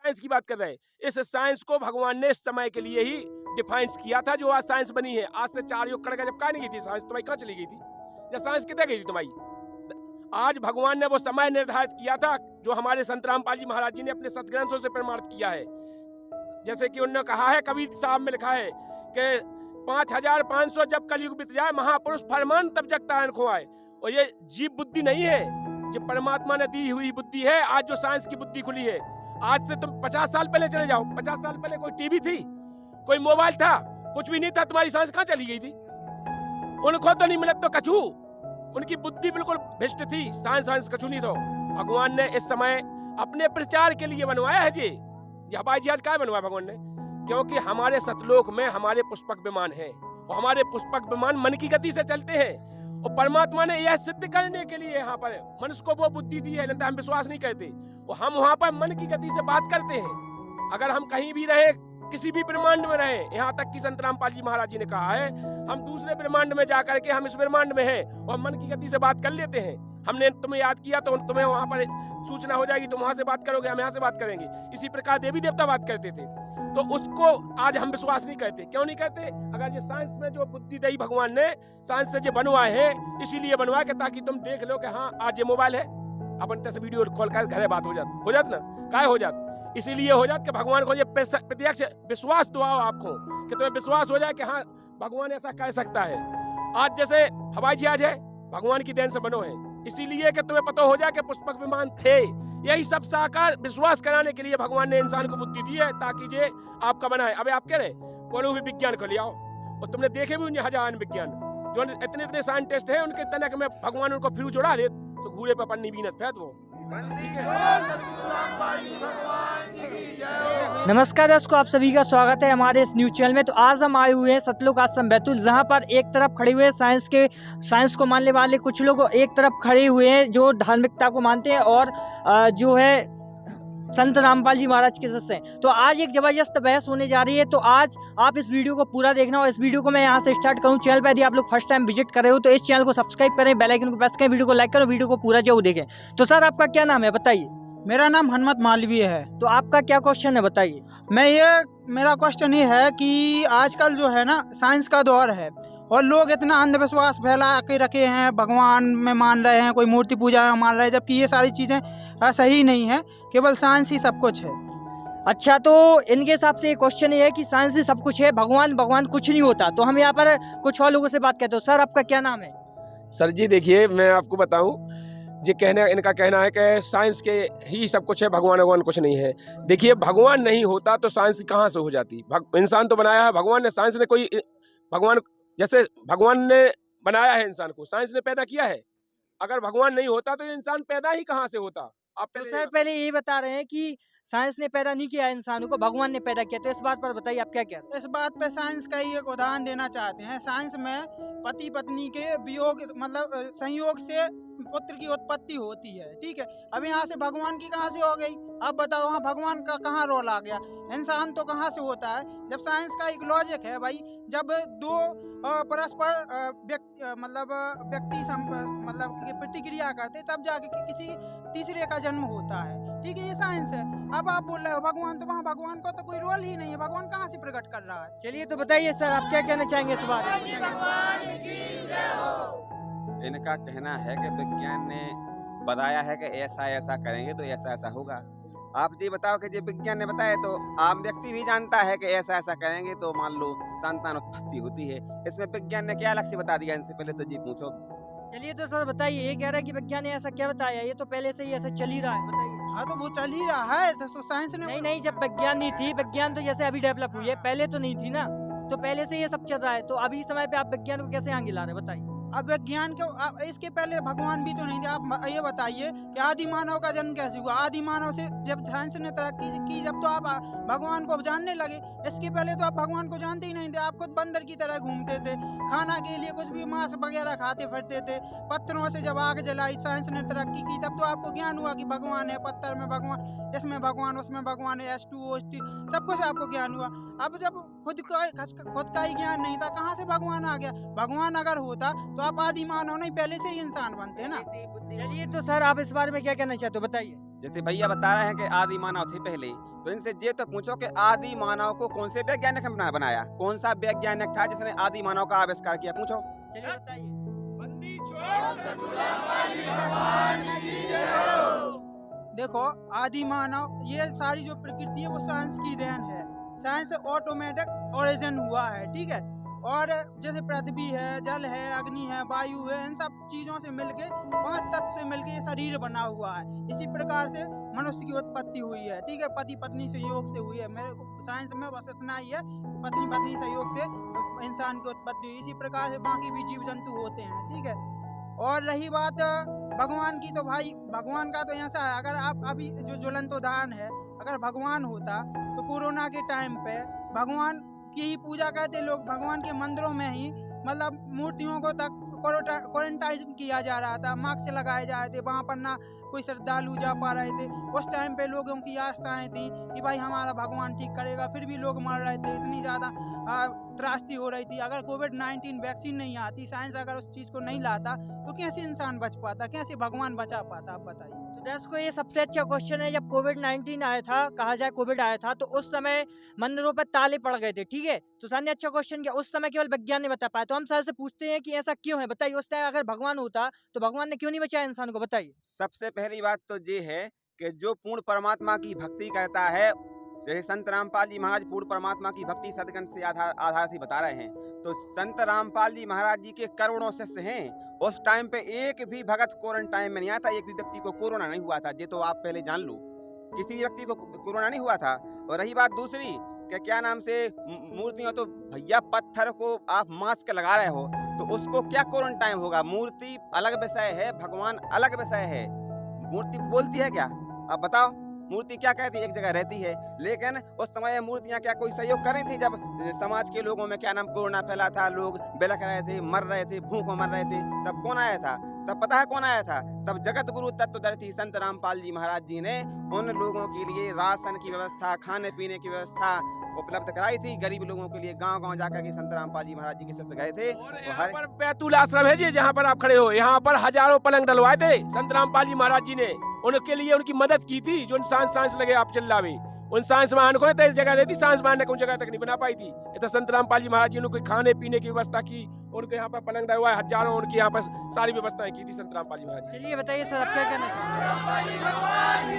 Science की बात कर रहे हैं। इस साइंस को भगवान ने इस समय के लिए ही डिफाइन किया था, जो आज साइंस बनी है। आज से 4 युग कड़ गए जब कहाँ नहीं गई थी साइंस, तुम्हारी कहाँ चली गई थी? जब साइंस कितने गई थी तुम्हारी? आज भगवान ने वो समय निर्धारित किया था जो हमारे संत रामपाल जी महाराज जी ने अपने सतग्रंथों से प्रमाणित किया है। जैसे कि उन्होंने कहा है, कबीर साहब में लिखा है कि 5500 जब कलयुग बीत जाए, महापुरुष फरमान तब जगता आन खोआए। और ये जीव बुद्धि नहीं है, ये परमात्मा ने दी हुई बुद्धि है। आज जो साइंस की बुद्धि खुली है, आज से तुम 50 साल पहले चले जाओ। 50 साल पहले कोई टीवी थी, कोई मोबाइल था, कुछ भी नहीं था। तुम्हारी साइंस कहाँ चली गई थी? उनको तो नहीं मिलत तो कछू, उनकी बुद्धि बिल्कुल भ्रष्ट थी। साइंस कछू नहीं। तो भगवान ने इस समय अपने प्रचार के लिए बनवाया है जी। ये हवाई जहाज क्या बनवाया भगवान ने? क्योंकि हमारे सतलोक में हमारे पुष्पक विमान है, और हमारे पुष्पक विमान मन की गति से चलते हैं। और परमात्मा ने यह सिद्ध करने के लिए यहाँ पर मनुष्य को वो बुद्धि दी है, नहीं तो हम विश्वास नहीं करते। और हम वहाँ पर मन की गति से बात करते हैं। अगर हम कहीं भी रहे, किसी भी ब्रह्मांड में रहे, यहाँ तक कि संत रामपाल जी महाराज जी ने कहा है, हम दूसरे ब्रह्मांड में जाकर के हम इस ब्रह्मांड में हैं और मन की गति से बात कर लेते हैं। हमने तुम्हें याद किया तो तुम्हें वहाँ पर सूचना हो जाएगी, तुम वहाँ से बात करोगे, हम यहाँ से बात करेंगे। इसी प्रकार देवी देवता बात करते थे। तो उसको आज हम विश्वास नहीं करते। क्यों नहीं करते? अगर ये साइंस में जो बुद्धि दी भगवान ने, साइंस से जो बनवाए हैं, इसीलिए बनवाए कि ताकि तुम देख लो कि हाँ आज ये मोबाइल है, अपन तैसे वीडियो कॉल कर घरे बात हो जात ना, काय हो जात। इसीलिए हो जात कि भगवान को ये प्रत्यक्ष विश्वास दुआओ आपको, कि तुम्हें विश्वास हो जाए कि हाँ भगवान ऐसा कर सकता है। आज जैसे हवाई जहाज है, भगवान की देन से बनो है, इसीलिए कि तुम्हें पता हो जाए कि पुष्पक विमान थे। यही सब साकार विश्वास कराने के लिए भगवान ने इंसान को बुद्धि दी है, ताकि ये आपका बनाए। अबे आप कह रहे कोई भी विज्ञान को ले आओ, और तुमने देखे भी हजार विज्ञान जो इतने साइंटिस्ट है, उनके तनक में भगवान उनको फ्यूज जोड़ा दे तो घूरे पर पन्नी बीनत फैत वो। नमस्कार दोस्तों, आप सभी का स्वागत है हमारे इस न्यूज चैनल में। तो आज हम आए हुए हैं सतलुज आश्रम बैतूल, जहां पर एक तरफ खड़े हुए साइंस को मानने वाले कुछ लोग एक तरफ खड़े हुए हैं जो धार्मिकता को मानते हैं, और जो है संत रामपाल जी महाराज के सत्य हैं। तो आज एक जबरदस्त बहस होने जा रही है। तो आज आप इस वीडियो को पूरा देखना, और इस वीडियो को मैं यहाँ से स्टार्ट करूँ। चैनल पर यदि आप लोग फर्स्ट टाइम विजिट कर रहे हो तो इस चैनल को सब्सक्राइब करें, बेल आइकन को प्रेस करें, वीडियो को लाइक करो, वीडियो को पूरा जरूर देखें। तो सर आपका क्या नाम है बताइए? मेरा नाम हनुमत मालवीय है। तो आपका क्या क्वेश्चन है बताइए? मेरा क्वेश्चन ये है कि आजकल जो है ना साइंस का दौर है, और लोग इतना अंधविश्वास फैला के रखे हैं, भगवान में मान रहे हैं, कोई मूर्ति पूजा में मान रहे हैं, जबकि ये सारी चीज़ें सही नहीं है। केवल साइंस ही सब कुछ है। अच्छा, तो इनके हिसाब से ये क्वेश्चन ये है कि साइंस ही सब कुछ है, भगवान कुछ नहीं होता। तो हम यहाँ पर कुछ और लोगों से बात करते हो। सर आपका क्या नाम है? सर जी देखिए, मैं आपको बताऊं, इनका कहना है कि साइंस के ही सब कुछ है, भगवान कुछ नहीं है। देखिए, भगवान नहीं होता तो साइंस कहाँ से हो जाती? इंसान तो बनाया है भगवान ने, साइंस ने कोई जैसे भगवान ने बनाया है इंसान को, साइंस ने पैदा किया है। अगर भगवान नहीं होता तो ये इंसान पैदा ही कहाँ से होता? आप तो सर पहले ये बता रहे हैं कि साइंस ने पैदा नहीं किया इंसानों को, भगवान ने पैदा किया। तो इस बात पर बताइए आप क्या कह रहे हैं? इस बात पे साइंस का ही एक उदाहरण देना चाहते हैं। साइंस में पति पत्नी के वियोग मतलब संयोग से पुत्र की उत्पत्ति होती है, ठीक है। अब यहाँ से भगवान की कहाँ से हो गई? अब बताओ, वहाँ भगवान का कहाँ रोल आ गया? इंसान तो कहाँ से होता है? जब साइंस का एक लॉजिक है भाई, जब दो परस्पर व्यक्ति प्रतिक्रिया करते तब जाके किसी तीसरे का जन्म होता है, ठीक है। ये साइंस है। अब आप बोल रहे हो भगवान, तो वहाँ भगवान का तो कोई रोल ही नहीं है, भगवान कहाँ से प्रकट कर रहा है? चलिए तो बताइए सर, आप क्या कहना चाहेंगे इस बारे में? इनका कहना है कि विज्ञान ने बताया है कि ऐसा ऐसा करेंगे तो ऐसा ऐसा होगा। आप जी बताओ कि जी विज्ञान ने बताया, तो आम व्यक्ति भी जानता है कि ऐसा ऐसा करेंगे तो मान लो संतान उत्पत्ति होती है। इसमें विज्ञान ने क्या अलग से बता दिया? इनसे पहले तो जी पूछो। चलिए तो सर बताइए, ये कह रहा है कि विज्ञान ने ऐसा क्या बताया? ये तो पहले से ही ऐसा चल ही रहा है, बताइए। हाँ तो वो चल ही रहा है, तो साइंस ने नहीं, जब विज्ञान नहीं थी, विज्ञान तो जैसे अभी डेवलप हुई है, पहले तो नहीं थी ना। तो पहले से ये सब चल रहा है, तो अभी समय पे आप विज्ञान को कैसे आगे ला रहे हैं बताइए? अब विज्ञान को इसके पहले भगवान भी तो नहीं थे। आप ये बताइए कि आदि मानव का जन्म कैसे हुआ? आदि मानव से जब साइंस ने तरक्की की, जब तो आप भगवान को जानने लगे। इसके पहले तो आप भगवान को जानते ही नहीं थे। आप खुद बंदर की तरह घूमते थे, खाना के लिए कुछ भी मांस वगैरह खाते फिरते थे। पत्थरों से जब आग जलाई, साइंस ने तरक्की की, तब तो आपको ज्ञान हुआ कि भगवान है, पत्थर में भगवान, इसमें भगवान, उसमें भगवान है, H2O सब कुछ आपको ज्ञान हुआ। अब जब खुद का ही ज्ञान नहीं था, कहाँ से भगवान आ गया? भगवान अगर होता तो आप आदि मानव नहीं, पहले से ही इंसान बनते ना। चलिए तो सर आप इस बारे में क्या कहना चाहते हो बताइए? जैसे भैया बता रहे हैं कि आदि मानव थे पहले, तो इनसे ये तो पूछो कि आदि मानव को कौन से वैज्ञानिक ने बनाया, कौन सा वैज्ञानिक था जिसने आदि मानव का आविष्कार किया, पूछो। चलिए बताइए। बंदी छोड़ सतुला पाली भगवान की जय हो। देखो आदि मानव, ये सारी जो प्रकृति है वो साइंस की देन है। साइंस ऑटोमेटिक ओरिजिन हुआ है, ठीक है। और जैसे पृथ्वी है, जल है, अग्नि है, वायु है, इन सब चीजों से मिलके 5 तत्व से मिलके ये शरीर बना हुआ है। इसी प्रकार से मनुष्य की उत्पत्ति हुई है, ठीक है। पति पत्नी संयोग से हुई है। मेरे को साइंस में बस इतना ही है, पत्नी पत्नी संयोग से इंसान की उत्पत्ति हुई। इसी प्रकार से बाकी भी जीव जंतु होते हैं, ठीक है। और रही बात भगवान की, तो भाई भगवान का तो ऐसा है, अगर आप अभी जो ज्वलंत उदाहरण है, अगर भगवान होता तो कोरोना के टाइम पे भगवान की ही पूजा करते लोग। भगवान के मंदिरों में ही मतलब मूर्तियों को तक क्वारंटाइन किया जा रहा था, मास्क लगाए जा रहे थे, वहाँ पर ना कोई श्रद्धालु जा पा रहे थे। उस टाइम पे लोगों की आस्थाएं थी कि भाई हमारा भगवान ठीक करेगा, फिर भी लोग मर रहे थे। इतनी ज़्यादा त्रासदी हो रही थी। अगर कोविड-19 वैक्सीन नहीं आती, साइंस अगर उस चीज़ को नहीं लाता, तो कैसे इंसान बच पाता, कैसे भगवान बचा पाता, आप बताइए। तो दर्शकों ये सबसे अच्छा क्वेश्चन है। जब कोविड-19 आया था, कहा जाए कोविड आया था, तो उस समय मंदिरों पर ताले पड़ गए थे, ठीक है। तो सर ने अच्छा क्वेश्चन किया, उस समय केवल विज्ञान ने बता पाया। तो हम सर से पूछते हैं कि ऐसा क्यों है, बताइए। उस टाइम अगर भगवान होता तो भगवान ने क्यों नहीं बचाया इंसान को, बताइए। सबसे पहली बात तो ये है कि जो पूर्ण परमात्मा की भक्ति करता है, जैसे संत रामपाल जी महाराज पूर्ण परमात्मा की भक्ति सदगंध से आधार से बता रहे हैं। तो संत रामपाल जी महाराज जी के करोड़ों शिष्य हैं। उस टाइम पे एक भी भगत क्वारंटाइन में नहीं आया था, एक भी व्यक्ति को कोरोना नहीं हुआ था। ये तो आप पहले जान लो, किसी भी व्यक्ति को कोरोना नहीं हुआ था। और रही बात दूसरी कि क्या नाम से मूर्तियों, तो भैया पत्थर को आप मास्क लगा रहे हो तो उसको क्या क्वारंटाइन होगा। मूर्ति अलग विषय है, भगवान अलग विषय है। मूर्ति बोलती है क्या, आप बताओ। मूर्ति क्या कहती है, एक जगह रहती है। लेकिन उस समय मूर्तियां क्या कोई सहयोग कर रही थी जब समाज के लोगों में क्या नाम कोरोना फैला था, लोग बिलख रहे थे, मर रहे थे, भूखों मर रहे थे, तब कौन आया था? तब पता है कौन आया था? तब जगत गुरु तत्वदर्शी संत रामपाल जी महाराज जी ने उन लोगों के लिए राशन की व्यवस्था, खाने पीने की व्यवस्था उपलब्ध कराई थी। गरीब लोगों के लिए गांव-गांव जाकर के संत रामपाल जी महाराज जी के शिष्य गए थे। और यहाँ पर बैतूल आश्रम है जी, जहाँ पर आप खड़े हो, यहाँ पर हजारों पलंग डलवाए थे संत रामपाल जी महाराज जी ने। उनके लिए उनकी मदद की थी। जो सांस लगे आप चिल्लावे, उन सांस वाहन को तो जगह देती, सांस वाहन ने कोई जगह तक नहीं बना पाई थी। इतना संत रामपाल जी महाराज जी ने कोई खाने पीने की व्यवस्था की, उनके यहाँ पर पलंग डलवाए, हजारों उनकी यहाँ पर सारी व्यवस्थाएं की थी संत रामपाल जी महाराज जी। चलिए बताइए सर, आप क्या कहना चाहते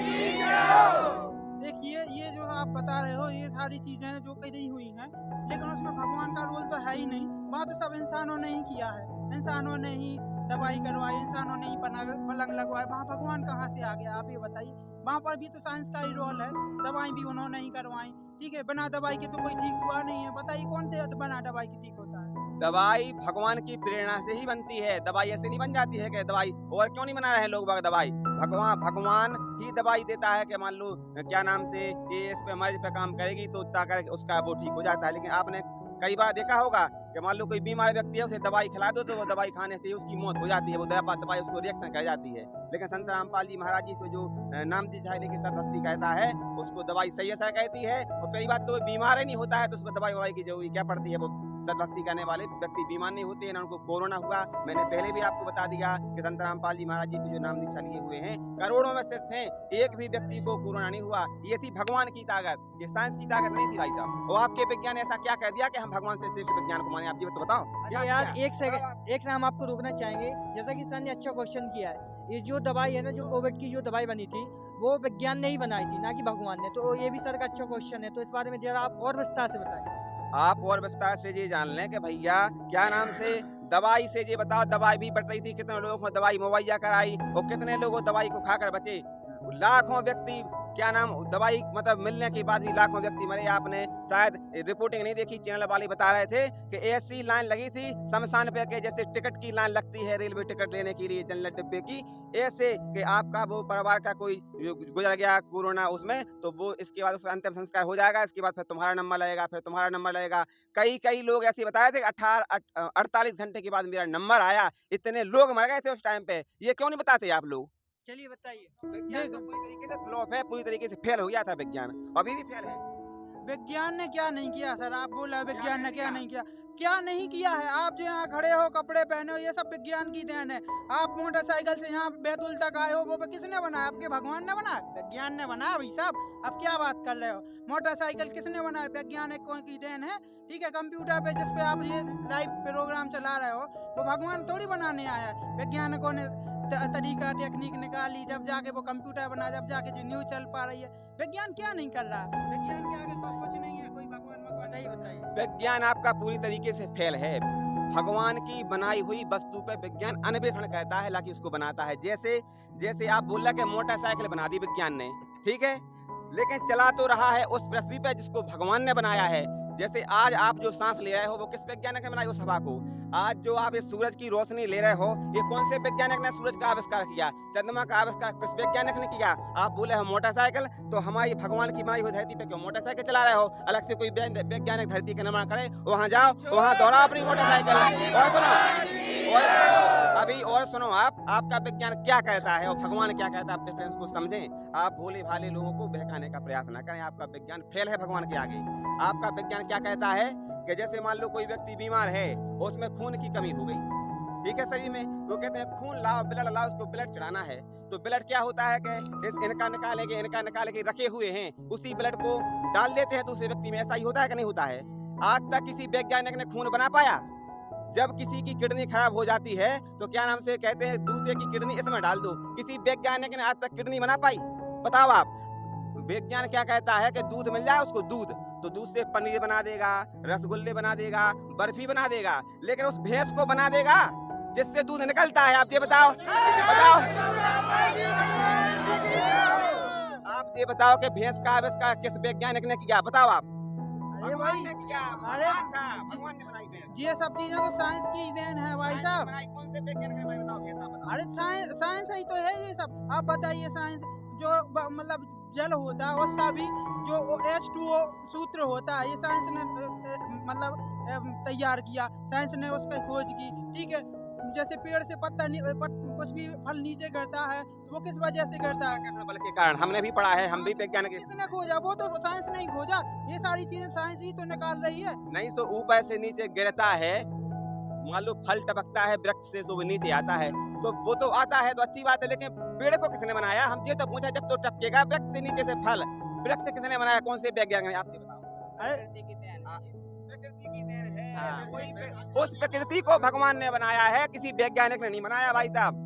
हैं? देखिए ये जो आप बता रहे हो, ये सारी चीजें जो कही हुई हैं, लेकिन उसमें भगवान का रोल तो है ही नहीं। वहाँ तो सब इंसानों ने ही किया है, इंसानों ने ही दवाई करवाई, इंसानों ने ही पलंग लगवाए। वहाँ भगवान कहाँ से आ गया, आप ये बताइए। वहाँ पर भी तो साइंस का ही रोल है, दवाई भी उन्होंने ही करवाई, ठीक है। बिना दवाई के तो कोई ठीक हुआ नहीं है। बताइए कौन थे बिना दवाई के ठीक होता है? दवाई भगवान की प्रेरणा से ही बनती है। दवाई ऐसे नहीं बन जाती है कि दवाई, और क्यों नहीं बना रहे हैं लोग दवाई। भगवान ही दवाई देता है कि मान लो क्या नाम से ये इस पे मरीज पे काम करेगी तो ताकि उसका वो ठीक हो जाता है। लेकिन आपने कई बार देखा होगा कि मान लो कोई बीमार व्यक्ति है, उसे दवाई खिला दो तो वो दवाई खाने से ही उसकी मौत हो जाती है, वो दवाई उसको रिएक्शन कर जाती है। लेकिन संत रामपाल जी महाराज जी से जो नाम दी झायली की सदभक्ति कहता है, उसको दवाई सही ऐसा कहती है। और कई बार तो बीमार ही नहीं होता है तो उसको दवाई की जरूरी क्या पड़ती है। वो सदभक्ति करने वाले व्यक्ति बीमार नहीं होते, ना उनको कोरोना हुआ। मैंने पहले भी आपको बता दिया कि संत रामपाल जी महाराज जी से जो नाम दीक्षा लिए हुए हैं, करोड़ों में शिष्य हैं, एक भी व्यक्ति को कोरोना नहीं हुआ। ये थी भगवान की ताकत, ये साइंस की ताकत नहीं थी भाई साहब। और आपके विज्ञान ऐसा क्या कह दिया कि हम भगवान से श्रेष्ठ विज्ञान को माने, आप जी तो बताओ। अरे यार एक सेकंड हम आपको रोकना चाहेंगे। जैसा कि सर ने अच्छा क्वेश्चन किया है, ये जो दवाई है ना, जो कोविड की जो दवाई बनी थी, वो विज्ञान ने ही बनाई थी, ना कि भगवान ने। तो ये भी सर का अच्छा क्वेश्चन है, तो इस बारे में जरा आप और विस्तार से बताइए। आप और विस्तार से ये जान लें कि भैया क्या नाम से दवाई से ये बताओ, दवाई भी बट रही थी, कितने लोगों को दवाई मुहैया कराई और कितने लोगों दवाई को खाकर बचे। लाखों व्यक्ति क्या नाम दवाई मतलब मिलने के बाद भी लाखों व्यक्ति मरे। आपने शायद रिपोर्टिंग नहीं देखी, चैनल वाले बता रहे थे कि ऐसी लाइन लगी थी शमशान पे के जैसे टिकट की लाइन लगती है रेलवे टिकट लेने के लिए जनरल डिब्बे की, ऐसे कि आपका वो परिवार का कोई गुजर गया कोरोना उसमें, तो वो इसके बाद उसका अंतिम संस्कार हो जाएगा, इसके बाद फिर तुम्हारा नंबर लगेगा, फिर तुम्हारा नंबर लगेगा। कई लोग ऐसे बताए थे कि 48 घंटे के बाद मेरा नंबर आया। इतने लोग मर गए थे उस टाइम पे, ये क्यों नहीं बताते आप लोग? चलिए बताइए। विज्ञान तो पूरी तरीके से फ्लॉप है, पूरी तरीके से फेल हो गया था विज्ञान, अभी भी फेल है। विज्ञान ने क्या नहीं किया सर? आप बोला विज्ञान ने क्या नहीं किया? क्या नहीं किया है? आप जो यहाँ खड़े हो, कपड़े पहने हो, ये सब विज्ञान की देन है। आप मोटरसाइकिल से यहाँ बैतूल तक आए हो, वो किसने बनाया? आपके भगवान ने बनाया? विज्ञान ने बनाया भाई साहब। अब क्या बात कर रहे हो? मोटरसाइकिल किसने बनाया? वैज्ञानिकों की देन है। ठीक है, कंप्यूटर पे जिस पे आप ये लाइव प्रोग्राम चला रहे हो, वो भगवान थोड़ी बनाने आया है। वैज्ञानिकों ने तरीका टेक्निक निकाली, जब जाके वो कंप्यूटर बना, जब जाके जो न्यूज चल पा रही है। विज्ञान क्या नहीं कर रहा? विज्ञान के आगे कुछ नहीं है, कोई भगवान बताइए। विज्ञान आपका पूरी तरीके से फेल है। भगवान की बनाई हुई वस्तु पे विज्ञान अन्वेषण करता है, लाकि उसको बनाता है। जैसे आप बोल रहे कि मोटरसाइकिल बना दी विज्ञान ने, ठीक है, लेकिन चला तो रहा है उस पृथ्वी पे जिसको भगवान ने बनाया है। जैसे आज आप जो सांस ले रहे हो, वो किस वैज्ञानिक ने बनाई उस हवा को? आज जो आप इस सूरज की रोशनी ले रहे हो, ये कौन से वैज्ञानिक ने सूरज का आविष्कार किया? चंद्रमा का आविष्कार किस वैज्ञानिक ने किया? आप बोले हो मोटरसाइकिल, तो हमारी भगवान की बनाई हुई धरती पे क्यों मोटरसाइकिल चला रहे हो? अलग से कोई वैज्ञानिक धरती का निर्माण करे, वहाँ जाओ, वहाँ दौड़ाओ अपनी मोटरसाइकिल। और सुनो आपका विज्ञान क्या कहता है और भगवान क्या कहता है, आप डिफरेंस को समझें। आप भोले भाले लोगों को बहकाने का प्रयास न करें। आपका विज्ञान फेल है भगवान के आगे। आपका विज्ञान क्या कहता है कि जैसे मान लो कोई व्यक्ति बीमार है, उसमें खून की कमी हो गई, ठीक है, शरीर में, तो कहते हैं खून लाओ, ब्लड लाओ, उसको ब्लड चढ़ाना है। तो ब्लड क्या होता है कि इनका निकाल के रखे हुए हैं, उसी ब्लड को डाल देते हैं दूसरे व्यक्ति में। ऐसा ही होता है कि नहीं होता है? आज तक किसी वैज्ञानिक ने खून बना पाया? जब किसी की किडनी खराब हो जाती है तो क्या नाम से कहते हैं, दूसरे की किडनी इसमें डाल दो। किसी वैज्ञानिक ने आज तक किडनी बना पाई? बताओ आप। विज्ञान क्या कहता है कि दूध मिल जाए उसको, दूध, तो दूध से पनीर बना देगा, रसगुल्ले बना देगा, बर्फी बना देगा, लेकिन उस भैंस को बना देगा जिससे दूध निकलता है। आप ये बताओ, आप ये बताओ कि भैंस का आविष्कार किस वैज्ञानिक ने किया? बताओ आप। अरे भाई, अरे भगवान ने बनाई भैंस। ये सब चीजें तो साइंस की देन है भाई साहब। कौन से वैज्ञानिक ने बनाई? बताओ भैंस, आप बताओ। अरे साइंस ही तो है ये सब। आप बताइए, साइंस जो मतलब जल होता है उसका भी जो H2O सूत्र होता है, ये साइंस ने मतलब तैयार किया, साइंस ने उसका खोज की। ठीक है, जैसे पेड़ से पत्ता कुछ भी फल नीचे गिरता है तो वो किस वजह से गिरता है? बल के कारण। हमने भी पढ़ा है, हम भी वैज्ञानिक। किसने खोजा? वो तो साइंस नहीं खोजा, ये सारी चीजें साइंस ही तो निकाल रही है। नहीं तो ऊपर से नीचे गिरता है, मान लो फल टपकता है वृक्ष से, तो वो नीचे आता है, तो वो तो आता है तो अच्छी बात है, लेकिन पेड़ को किसने बनाया? हम ये तो पूछा, जब तो टपकेगा वृक्ष से नीचे से फल, वृक्ष किसने बनाया? कौन से वैज्ञानिक ने? आप ये बताओ। प्रकृति की देन है। उस प्रकृति को भगवान ने बनाया है, किसी वैज्ञानिक ने नहीं बनाया भाई साहब।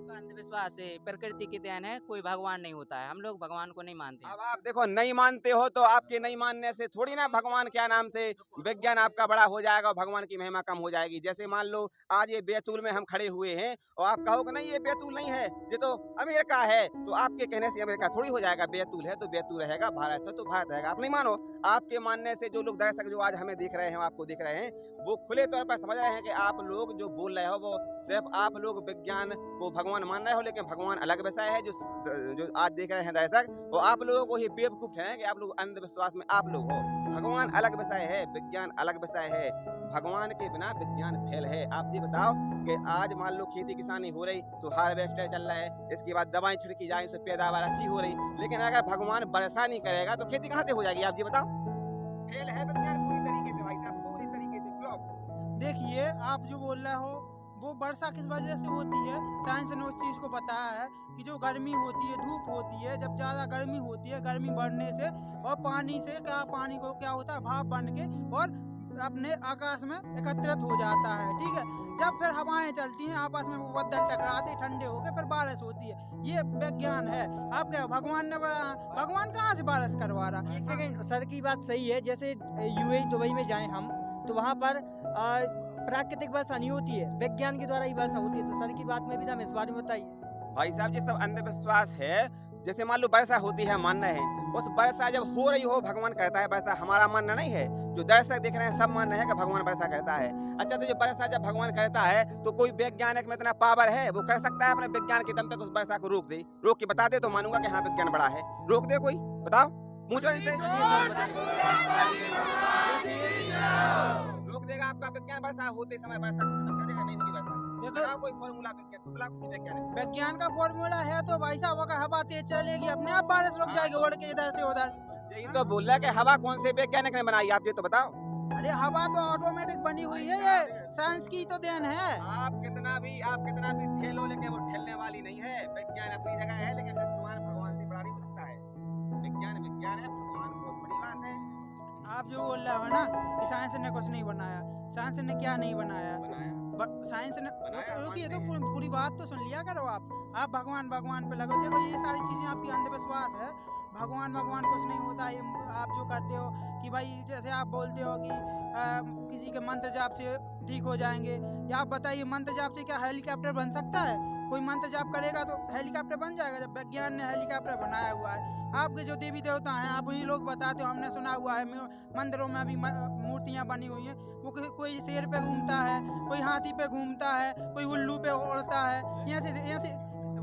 अंधविश्वास है, प्रकृति की देन है, कोई भगवान नहीं होता है। हम लोग भगवान को नहीं मानते। अब आप देखो, नहीं मानते हो तो आपके नहीं मानने से थोड़ी ना भगवान क्या नाम से विज्ञान आपका बड़ा हो जाएगा और भगवान की महिमा कम हो जाएगी। जैसे मान लो आज ये बैतूल में हम खड़े हुए हैं और आप कहो कि नहीं ये बैतूल नहीं है, ये तो अमेरिका है, तो आपके कहने से अमेरिका थोड़ी हो जाएगा। बैतूल है तो बैतूल रहेगा, भारत है तो भारत रहेगा। आप नहीं मानो। आपके मानने से जो लोग दर्शक जो आज हमें देख रहे हैं, आपको देख रहे हैं, वो खुले तौर पर समझ रहे हैं कि आप लोग जो बोल रहे हो वो सिर्फ आप लोग विज्ञान को भगवान मान रहे हो, लेकिन भगवान अलग विषय है। जो आज देख रहे हैं दर्शक, वो आप लोगों को ही बेवकूफ ठहराएं कि आप लोग अंधविश्वास में आप लोग हो। भगवान अलग विषय है, विज्ञान अलग विषय है। भगवान के बिना विज्ञान फेल है। आप ये बताओ कि आज मान लो खेती किसानी हो रही तो हार्वेस्टर चल रहा है, इसके बाद दवाएं छिड़की जाए, उससे पैदावार अच्छी हो रही, लेकिन अगर भगवान वर्षा नहीं करेगा तो खेती कहाँ से हो जाएगी? आप ये बताओ। फेल है विज्ञान पूरी तरीके से भाई साहब, पूरी तरीके से फ्लॉप। देखिए, आप जो बोल रहे हो वो वर्षा किस वजह से होती है, साइंस ने उस चीज़ को बताया है कि जो गर्मी होती है, धूप होती है, जब ज़्यादा गर्मी होती है, गर्मी बढ़ने से और पानी से पानी को क्या होता है, भाप बन के और अपने आकाश में एकत्रित हो जाता है। ठीक है, जब फिर हवाएं चलती हैं, आपस में वो बदल टकराते, ठंडे होके फिर बारिश होती है। ये विज्ञान है। आप क्या भगवान ने भगवान कहाँ से बारिश करवा रहा? एक सेकंड, सर की बात सही है। जैसे यूएई दुबई में जाएं हम, तो वहाँ पर प्राकृतिक वर्षा नहीं होती है, विज्ञान के द्वारा ही वर्षा होती है। तो सर की बात में भी हम इस बारे में बताइए। भाई साहब, ये सब अंधविश्वास है। जैसे मान लो वर्षा होती है, मानना है, उस वर्षा जब हो रही हो भगवान करता है वर्षा, हमारा मानना नहीं है। जो दर्शक देख रहे हैं सब मानना है कि भगवान वर्षा करता है। अच्छा, तो जो वर्षा जब भगवान करता है तो कोई वैज्ञानिक में इतना पावर है, वो कर सकता है अपने विज्ञान के दम तक उस वर्षा को रोक दे? रोक के बता दे तो मानूंगा कि हाँ विज्ञान बड़ा है। रोक दे कोई, बताओ, पूछो इनसे। रोक देगा आपका विज्ञान वर्षा होते समय? वर्षा खत्म कर देगा? नहीं होगी वर्षा। देखो, कोई फॉर्मूला विज्ञान का फॉर्मूला है तो भाई साहब, अगर हवा तेज चलेगी अपने आप बारिश रुक जाएगी, उड़ के इधर से उधर। यही तो बोल रहा है कि हवा कौन से वैज्ञानिक ने बनाई, आप ये तो बताओ। अरे हवा तो ऑटोमेटिक बनी हुई है, ये साइंस की तो देन है। आप कितना भी ठेलो, लेकिन वो ठेलने वाली नहीं है। विज्ञान अपनी जगह है, लेकिन भगवान से बड़ा नहीं हो सकता है। विज्ञान विज्ञान है, भगवान बहुत बड़ी बात है। आप जो बोल रहे हो ना कि साइंस ने कुछ नहीं बनाया, साइंस ने क्या नहीं बनाया? साइंस ने रुकिए तो पूरी बात तो सुन लिया करो। आप भगवान भगवान पे लगो। देखो ये सारी चीजें आपकी अंधविश्वास है। भगवान भगवान कुछ नहीं होता। ये आप जो करते हो कि भाई जैसे आप बोलते हो कि किसी के मंत्र जाप से ठीक हो जाएंगे, या आप बताइए मंत्र जाप से क्या हेलीकॉप्टर बन सकता है? कोई मंत्र जाप करेगा तो हेलीकॉप्टर बन जाएगा? जब विज्ञान ने हेलीकॉप्टर बनाया हुआ है। आपके जो देवी देवता हैं आप उन्हीं लोग बताते हो, हमने सुना हुआ है मंदिरों में अभी मूर्तियाँ बनी हुई हैं। वो कोई शेर पे घूमता है, कोई हाथी पे घूमता है, कोई उल्लू पे उड़ता है। यहाँ से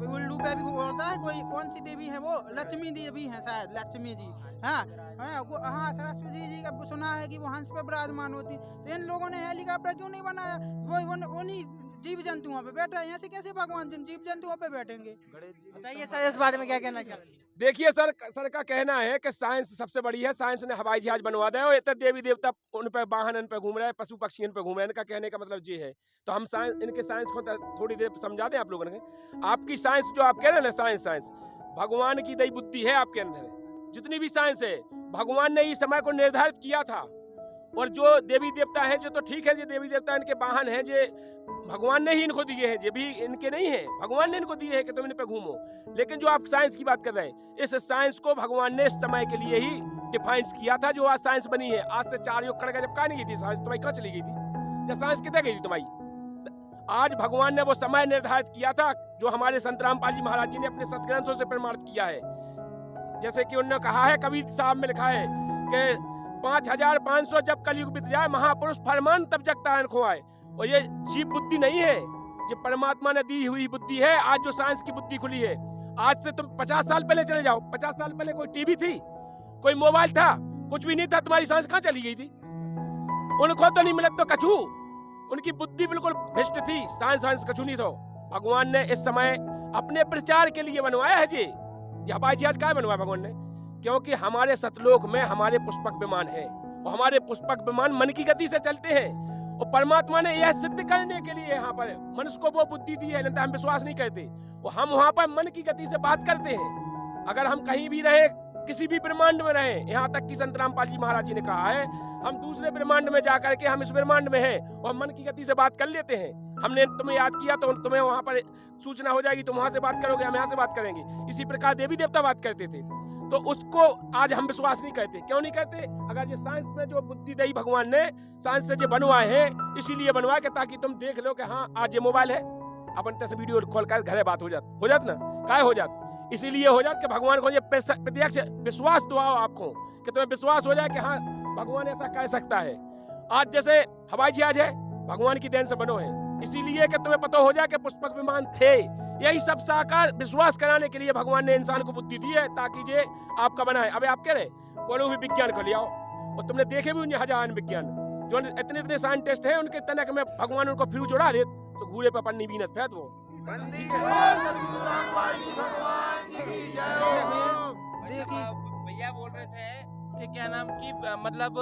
उल्लू पे भी उड़ता है। कोई कौन सी देवी है वो? लक्ष्मी देवी है शायद, लक्ष्मी जी। हाँ सरस्वती जी का सुना है कि वो हंस पे विराजमान होती। तो इन लोगों ने हेलीकॉप्टर क्यों नहीं बनाया? वो उन्हीं जीव जंतुओं पे बैठा है। यहाँ से कैसे भगवान जीव जंतुओं पे बैठेंगे? बताइए सर इस बारे में क्या कहना चाहते हैं? देखिए सर का कहना है कि साइंस सबसे बड़ी है। साइंस ने हवाई जहाज बनवा दिया और इतने देवी देवता उन पे वाहन उन पे घूम रहे हैं, पशु पक्षी उन पे घूम रहे हैं। इनका कहने का मतलब ये है। तो हम साइंस इनके साइंस को थोड़ी देर समझा दें आप लोगों ने। आपकी साइंस जो आप कह रहे हैं ना, साइंस भगवान की दई बुद्धि है आपके अंदर। जितनी भी साइंस है भगवान ने इस समय को निर्धारित किया था। और जो देवी देवता हैं जो तो ठीक है, जो देवी देवता इनके वाहन हैं, जो भगवान ने ही इनको दिए हैं, ये भी इनके नहीं है, भगवान ने इनको दिए हैं कि तुम इन पे घूमो। लेकिन जो आप साइंस की बात कर रहे हैं, इस साइंस को भगवान ने इस समय के लिए ही डिफाइन किया था, जो आज साइंस बनी है। आज से 4 युग कड़का जब कहा नहीं गई थी साइंस, तुम्हारी कहाँ चली गई थी? जब साइंस कितने गई थी तुम्हारी? आज भगवान ने वो समय निर्धारित किया था, जो हमारे संत रामपाल जी महाराज जी ने अपने सतग्रंथों से प्रमाणित किया है। जैसे कि उन्होंने कहा है, कबीर साहब में लिखा है कि 5500 जब कलयुग बीत जाए, महापुरुष फरमान तब जगता आन खोआए। और ये जीव बुद्धि नहीं है, ये परमात्मा ने दी हुई बुद्धि है। आज जो साइंस की बुद्धि खुली है, आज से तुम 50 साल पहले चले जाओ। 50 साल पहले कोई टीवी थी, कोई मोबाइल था, कुछ भी नहीं था। तुम्हारी साइंस कहाँ चली गई थी? उनको तो नहीं मिला तो कछू। उनकी बुद्धि बिल्कुल भ्रष्ट थी। साइंस कछू नहीं। तो भगवान ने इस समय अपने प्रचार के लिए बनवाया है जी। हवाई जहाज क्या बनवाया भगवान ने? क्योंकि हमारे सतलोक में हमारे पुष्पक विमान है, और हमारे पुष्पक विमान मन की गति से चलते हैं। और परमात्मा ने यह सिद्ध करने के लिए यहाँ पर मनुष्य को वो बुद्धि दी है, नहीं तो हम विश्वास नहीं करते। और हम वहाँ पर मन की गति से बात करते हैं। अगर हम कहीं भी रहे, किसी भी ब्रह्मांड में रहे, यहाँ तक कि संत रामपाल जी महाराज जी ने कहा है, हम दूसरे ब्रह्मांड में जाकर के हम इस ब्रह्मांड में हैं और मन की गति से बात कर लेते हैं। हमने तुम्हें याद किया तो तुम्हें वहाँ पर सूचना हो जाएगी, तुम वहाँ से बात करोगे, हम यहाँ से बात करेंगे। इसी प्रकार देवी देवता बात करते थे। तो उसको आज हम विश्वास नहीं करते। क्यों नहीं करते? अगर ये साइंस में जो बुद्धि दी भगवान ने, साइंस से जो बनवाए हैं, इसीलिए बनवाए कि ताकि तुम देख लो कि हाँ आज ये मोबाइल है, अपन तैसे वीडियो कॉल कर घरे बात हो जात ना, काय हो जात। इसीलिए हो जात कि भगवान को ये प्रत्यक्ष विश्वास दुआओ आपको, कि तुम्हें विश्वास हो जाए कि हाँ भगवान ऐसा कर सकता है। आज जैसे हवाई जहाज है, भगवान की देन से बनो है, इसीलिए कि तुम्हें पता हो जाए कि पुष्पक विमान थे। यही सब साकार विश्वास कराने के लिए भगवान ने इंसान को बुद्धि दी है, ताकि जे आपका बनाए। अबे आप कह रहे कोई भी विज्ञान कर लिया, और तुमने देखे भी उन्हें हजार विज्ञान जो इतने साइंटिस्ट हैं, उनके तनक में भगवान उनको फिर जोड़ा दे तो घूरे पर पन्नी बीनत फैत वो। भैया बोल रहे थे कि क्या नाम की मतलब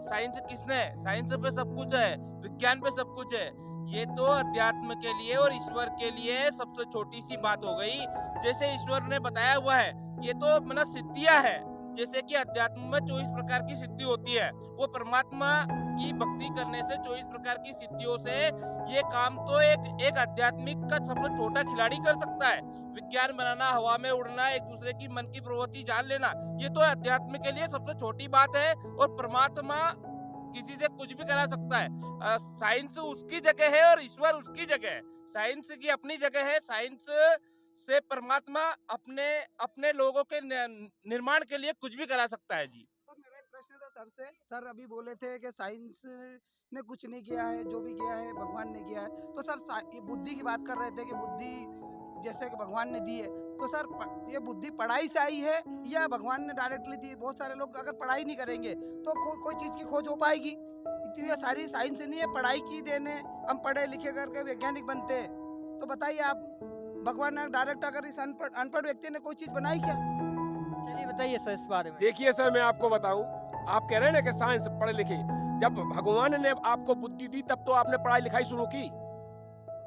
साइंस किसने, साइंस पे सब कुछ है, विज्ञान पे सब कुछ है। ये तो अध्यात्म के लिए और ईश्वर के लिए सबसे छोटी सी बात हो गई। जैसे ईश्वर ने बताया हुआ है, ये तो मतलब सिद्धियां है। जैसे कि अध्यात्म में 24 प्रकार की सिद्धि होती है, वो परमात्मा की भक्ति करने से 24 प्रकार की सिद्धियों से ये काम तो एक आध्यात्मिक का सबसे छोटा खिलाड़ी कर सकता है। विज्ञान बनाना, हवा में उड़ना, एक दूसरे की मन की प्रवृत्ति जान लेना, ये तो अध्यात्म के लिए सबसे छोटी बात है। और परमात्मा किसी से कुछ भी करा सकता है। साइंस उसकी जगह है और ईश्वर उसकी जगह है। साइंस की अपनी जगह है। साइंस से परमात्मा अपने लोगों के निर्माण के लिए कुछ भी करा सकता है जी। सर मेरा एक प्रश्न था सर से। सर अभी बोले थे कि साइंस ने कुछ नहीं किया है, जो भी किया है भगवान ने किया है। तो सर ये बुद्धि की बात कर रहे थे कि बुद्धि जैसे कि भगवान ने दी है, तो सर ये बुद्धि पढ़ाई से आई है या भगवान ने डायरेक्टली दी? बहुत सारे लोग अगर पढ़ाई नहीं करेंगे तो कोई चीज़ की खोज हो पाएगी? इतनी सारी साइंस नहीं है, पढ़ाई की देने, हम पढ़े लिखे करके वैज्ञानिक बनते हैं। तो बताइए आप, भगवान ने डायरेक्ट अगर इस अनपढ़ व्यक्ति ने कोई चीज़ बनाई क्या? चलिए बताइए सर इस बारे में। देखिए सर, मैं आपको बताऊं, आप कह रहे हैं ना कि साइंस पढ़े लिखे, जब भगवान ने आपको बुद्धि दी तब तो आपने पढ़ाई लिखाई शुरू की।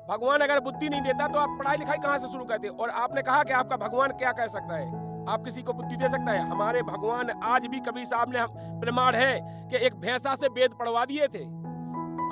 भगवान अगर बुद्धि नहीं देता तो आप पढ़ाई लिखाई कहाँ से शुरू करते? और आपने कहा कि आपका भगवान क्या कह सकता है, आप किसी को बुद्धि दे सकता है? हमारे भगवान आज भी कबीर साहब ने प्रमाण है कि एक भैंसा से वेद पढ़वा दिए थे।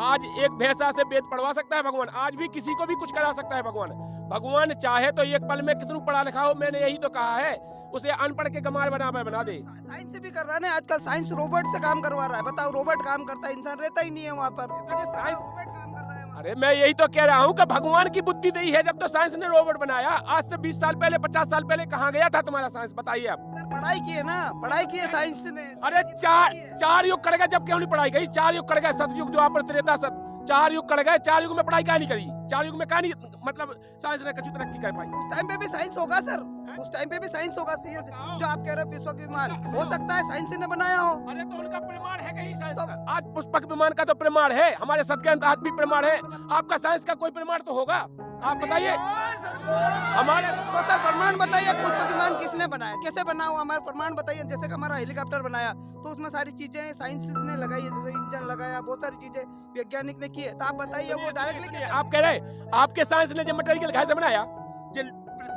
आज एक भैंसा से वेद पढ़वा सकता है भगवान, आज भी किसी को भी कुछ करा सकता है भगवान। भगवान चाहे तो एक पल में कितना पढ़ा लिखा हो, मैंने यही तो कहा है, उसे अनपढ़ के गमार बना दे। साइंस से भी कर रहा है ना आजकल, साइंस रोबोट से काम करवा रहा है। बताओ, रोबोट काम करता है, इंसान रहता ही नहीं है वहाँ पर। साइंस, रोबोट काम कर रहा है वहाँ। अरे मैं यही तो कह रहा हूँ कि भगवान की बुद्धि दी है जब तो साइंस ने रोबोट बनाया। आज से 20 साल पहले, 50 साल पहले कहाँ गया था तुम्हारा साइंस? बताइए आप। सर पढ़ाई की है ना, पढ़ाई की है साइंस ने। अरे चार युग कट गए, जब क्यों नहीं पढ़ाई गई? 4 युग कट गए, सतयुग, द्वापर, त्रेता, सत, 4 युग कट गए। 4 युग में पढ़ाई क्या नहीं करी? 4 युग में क्या नहीं, मतलब साइंस ने कछु तरक्की कर पाई? उस टाइम पे भी साइंस होगा सर, उस टाइम पे भी साइंस होगा। जो आप कह रहे हो पुष्पक विमान, हो सकता है साइंस ने बनाया हो। अरे तो उनका प्रमाण है कहीं साइंस का? आज पुष्पक विमान का तो प्रमाण है, हमारे सत्यग्रंथ आज भी प्रमाण है। आपका साइंस का कोई प्रमाण तो होगा, आप बताइए हमारे। तो सर प्रमाण बताइए, पुष्पक विमान किसने बनाया, कैसे बना हुआ, हमारा प्रमाण बताइए। जैसे कि हमारा हेलीकॉप्टर बनाया तो उसमें सारी चीजें साइंस ने लगाई है, जैसे इंजन लगाया, बहुत सारी चीजें वैज्ञानिक ने की है। तो आप बताइए वो डायरेक्टली आप कह रहे आपके साइंस ने जो मटेरियल कैसे बनाया?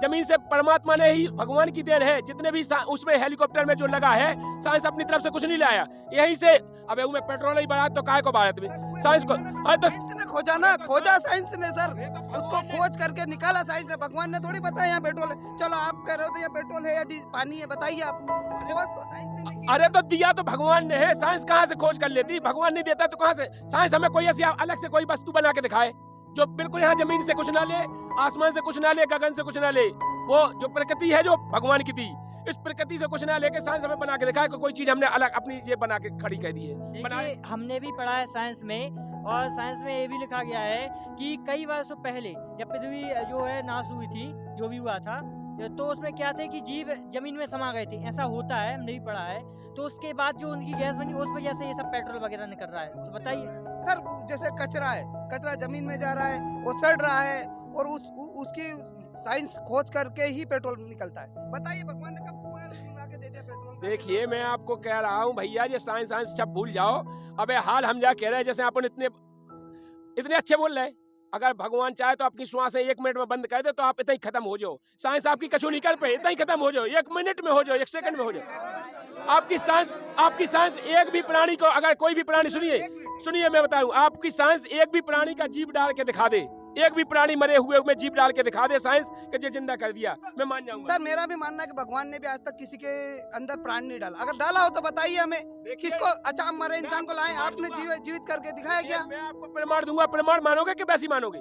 जमीन से परमात्मा ने ही, भगवान की देन है। जितने भी उसमें हेलीकॉप्टर में जो लगा है, साइंस अपनी तरफ से कुछ नहीं लाया, यहीं से। अबे उसमें पेट्रोल ही बढ़ा तो काहे को भारत में साइंस को? साइंस ने खोजा ना, खोजा साइंस ने सर, उसको खोज करके निकाला साइंस ने। भगवान ने थोड़ी बताया यहाँ पेट्रोल है। चलो आप कह रहे हो तो यहाँ पेट्रोल है या पानी है, बताइए आप। खोज तो साइंस ने की। अरे तो दिया तो भगवान ने है, साइंस कहाँ से खोज कर लेती? भगवान नहीं देता तो कहाँ से? साइंस हमें कोई ऐसी अलग से कोई वस्तु बना के दिखाए जो बिल्कुल यहाँ जमीन से कुछ ना ले, आसमान से कुछ ना ले, गगन से कुछ ना ले। वो जो प्रकृति है जो भगवान की थी, इस प्रकृति से कुछ ना लेके साइंस हमें बना के दिखाया कि कोई चीज हमने अलग अपनी ये बना के खड़ी कर दी है। देखिए हमने भी पढ़ा है साइंस में, और साइंस में ये भी लिखा गया है कि कई वर्षों पहले जब पृथ्वी जो है नाश हुई थी, जो भी हुआ था, तो उसमें क्या थे कि जीव जमीन में समा गए थे, ऐसा होता है, हमने भी पढ़ा है। तो उसके बाद जो उनकी गैस बनी, उस वजह से ये सब पेट्रोल वगैरह निकल रहा है। तो बताइए सर, जैसे कचरा है, कचरा जमीन में जा रहा है, वो सड़ रहा है, और उसकी साइंस खोज करके ही पेट्रोल निकलता है। बताइए भगवान ने कब कुआं लगा के दे दिया पेट्रोल का? देखिए मैं आपको कह रहा हूँ भैया, ये साइंस साइंस सब भूल जाओ। अबे हाल हम जा कह रहे हैं, जैसे अपन इतने अच्छे बोल रहे हैं, अगर भगवान चाहे तो आपकी श्वासें 1 मिनट में बंद कर दे तो आप इतना ही खत्म हो जाओ। साइंस आपकी कछु नहीं कर पाए, इतना ही खत्म हो जाओ, 1 मिनट में हो जाओ, 1 सेकंड में हो जाओ। आपकी साइंस एक भी प्राणी को, अगर कोई भी प्राणी, सुनिए मैं बताऊं, आपकी साइंस एक भी प्राणी का जीव डाल के दिखा दे, एक भी प्राणी मरे हुए में जीव डाल के दिखा दे साइंस के जो जिंदा कर दिया, मैं मान जाऊंगा। सर मेरा भी मानना है कि भगवान ने भी आज तक किसी के अंदर प्राण नहीं डाला। अगर डाला हो तो बताइए हमें, किसको? अच्छा, हम मरे इंसान को लाए, आपने जीवित करके दिखाया क्या? मैं आपको प्रमाण दूंगा, प्रमाण मानोगे कि वैसी मानोगे?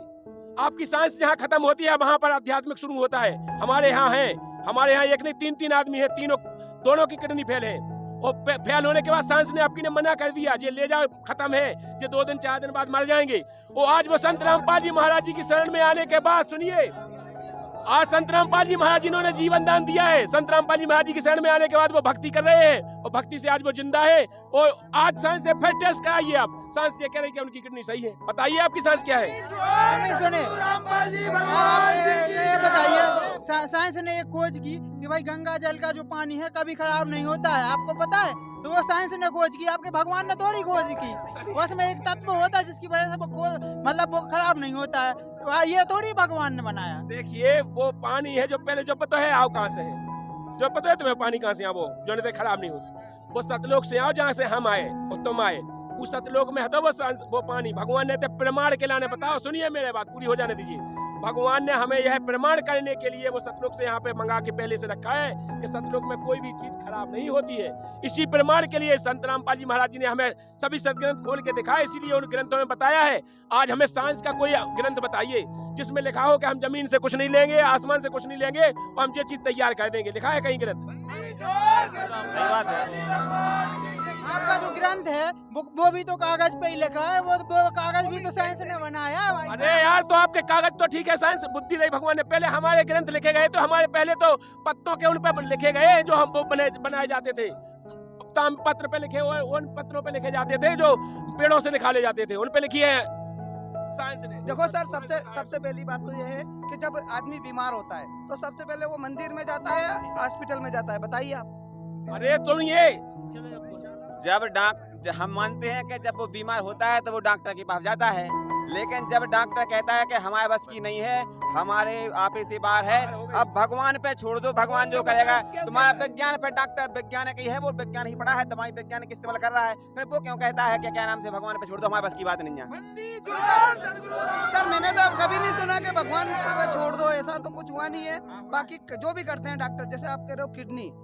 आपकी साइंस जहाँ खत्म होती है वहाँ पर आध्यात्मिक शुरू होता है। हमारे यहाँ है, हमारे यहाँ एक नहीं 3 आदमी है, दोनों की किडनी फेल है, और फेल होने के बाद साइंस ने आपकी ने मना कर दिया, ये ले जाओ, खत्म है, ये 2 दिन 4 दिन बाद मर जाएंगे। वो आज वो संत रामपाल जी महाराज जी की शरण में आने के बाद, सुनिए, आज संत रामपाल जी महाराज जिन्होंने जीवन दान दिया है, संत रामपाल जी महाराज जी की शरण में आने के बाद वो भक्ति कर रहे हैं, और भक्ति से आज वो जिंदा है। और आज साइंस से फिर टेस्ट कराइए आप, साइंस ये कह रही है कि उनकी किडनी सही है। बताइए आपकी साइंस क्या है? सुने, ये बताइए, साइंस ने एक खोज की कि भाई गंगा जल का जो पानी है कभी खराब नहीं होता है, आपको पता है? तो वो साइंस ने खोज की, आपके भगवान ने थोड़ी खोज की। उसमें एक तत्व होता है जिसकी वजह से वो खराब नहीं होता है, ये थोड़ी भगवान ने बनाया। देखिए वो पानी है जो पहले जो पता है आओ कहाँ से है, जो पता है तुम्हें पानी कहाँ से आओ, जो नहीं खराब नहीं होता, वो सतलोक से आओ जहाँ से हम आए और तुम आए, उस सतलोक में हटो वो पानी। भगवान ने प्रमाण के लाने, बताओ, सुनिए मेरे बात पूरी हो जाने दीजिए। भगवान ने हमें यह प्रमाण करने के लिए वो सतलोक से यहाँ पे मंगा के पहले से रखा है कि सतलोक में कोई भी चीज खराब नहीं होती है। इसी प्रमाण के लिए संत रामपाल जी महाराज जी ने हमें सभी सदग्रंथ खोल के दिखाए, इसीलिए उन ग्रंथों में बताया है। आज हमें साइंस का कोई ग्रंथ बताइए जिसमें लिखा हो कि हम जमीन से कुछ नहीं लेंगे, आसमान से कुछ नहीं लेंगे और हम ये चीज तैयार कर देंगे, लिखा है कहीं ग्रंथ? आपका जो ग्रंथ है वो भी तो कागज पे ही लिखा है, वो कागज भी तो साइंस ने बनाया। अरे यार, तो आपके कागज तो ठीक है, साइंस बुद्धि नहीं भगवान ने। पहले हमारे ग्रंथ लिखे गए तो हमारे पहले तो पत्तों के उन पे लिखे गए जो हम बनाए जाते थे, ताम पत्र पे लिखे हुए, उन पत्रों पे लिखे जाते थे जो पेड़ों से निकाले जाते थे, उन पे लिखी है साइंस ने। देखो सर, सबसे पहली बात तो ये है कि जब आदमी बीमार होता है तो सबसे पहले वो मंदिर में जाता है, हॉस्पिटल में जाता है, बताइए आप? अरे सुनिए, जब हम मानते हैं कि जब वो बीमार होता है तो वो डॉक्टर के पास जाता है, लेकिन जब डॉक्टर कहता है कि हमारे बस की नहीं है, हमारे आपे से बाहर है, अब भगवान पे छोड़ दो, भगवान जो करेगा। तुम्हारा विज्ञान पे डॉक्टर वैज्ञानिक ही है, वो विज्ञान ही पढ़ा है, तुम्हारी वैज्ञानिक इस्तेमाल कर रहा है, फिर वो क्यों कहता है कि क्या नाम से भगवान पे छोड़ दो, हमारे बस की बात नहीं है। सर मैंने तो कभी नहीं सुना कि भगवान को छोड़ दो, ऐसा तो कुछ हुआ नहीं है। बाकी जो भी करते हैं डॉक्टर, जैसे आप कह रहे हो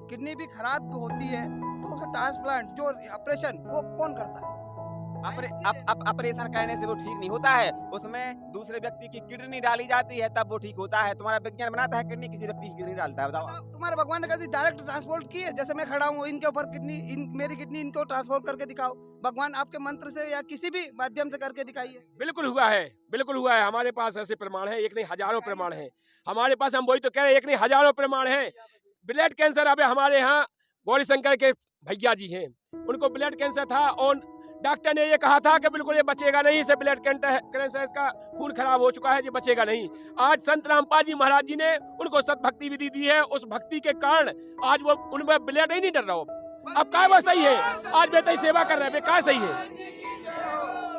किडनी भी खराब होती है तो उसका ट्रांसप्लांट जो ऑपरेशन वो कौन करता है? ऑपरेशन करने से वो ठीक नहीं होता है, उसमें दूसरे व्यक्ति की किडनी डाली जाती है तब वो ठीक होता है। तुम्हारा विज्ञान बनाता है किडनी किसी व्यक्ति की किडनी डालता है, बताओ। तुम्हारे भगवान ने कभी डायरेक्ट ट्रांसपोर्ट की है? जैसे मैं खड़ा हूँ, इनके ऊपर मेरी किडनी इनको ट्रांसपोर्ट करके दिखाओ, भगवान आपके मंत्र से या किसी भी माध्यम से करके दिखाइए। बिल्कुल हुआ है, बिल्कुल हुआ है। हमारे पास ऐसे प्रमाण है, एक नहीं हजारों प्रमाण है हमारे पास। हम वही तो कह रहे हैं, एक नहीं हजारों प्रमाण है। ब्लड कैंसर अबे हमारे यहाँ गौरी शंकर के भैया जी हैं, उनको ब्लड कैंसर था और डॉक्टर ने ये कहा था कि बिल्कुल ये बचेगा नहीं, इसे ब्लड कैंसर, इसका खून खराब हो चुका है, ये बचेगा नहीं। आज संत रामपाल जी महाराज जी ने उनको सतभक्ति विधि दी है, उस भक्ति के कारण आज वो उनमें ब्लड ही नहीं डर रहा हो। अब क्या वो सही है, आज बेहतर सेवा कर रहे हैं, क्या सही है?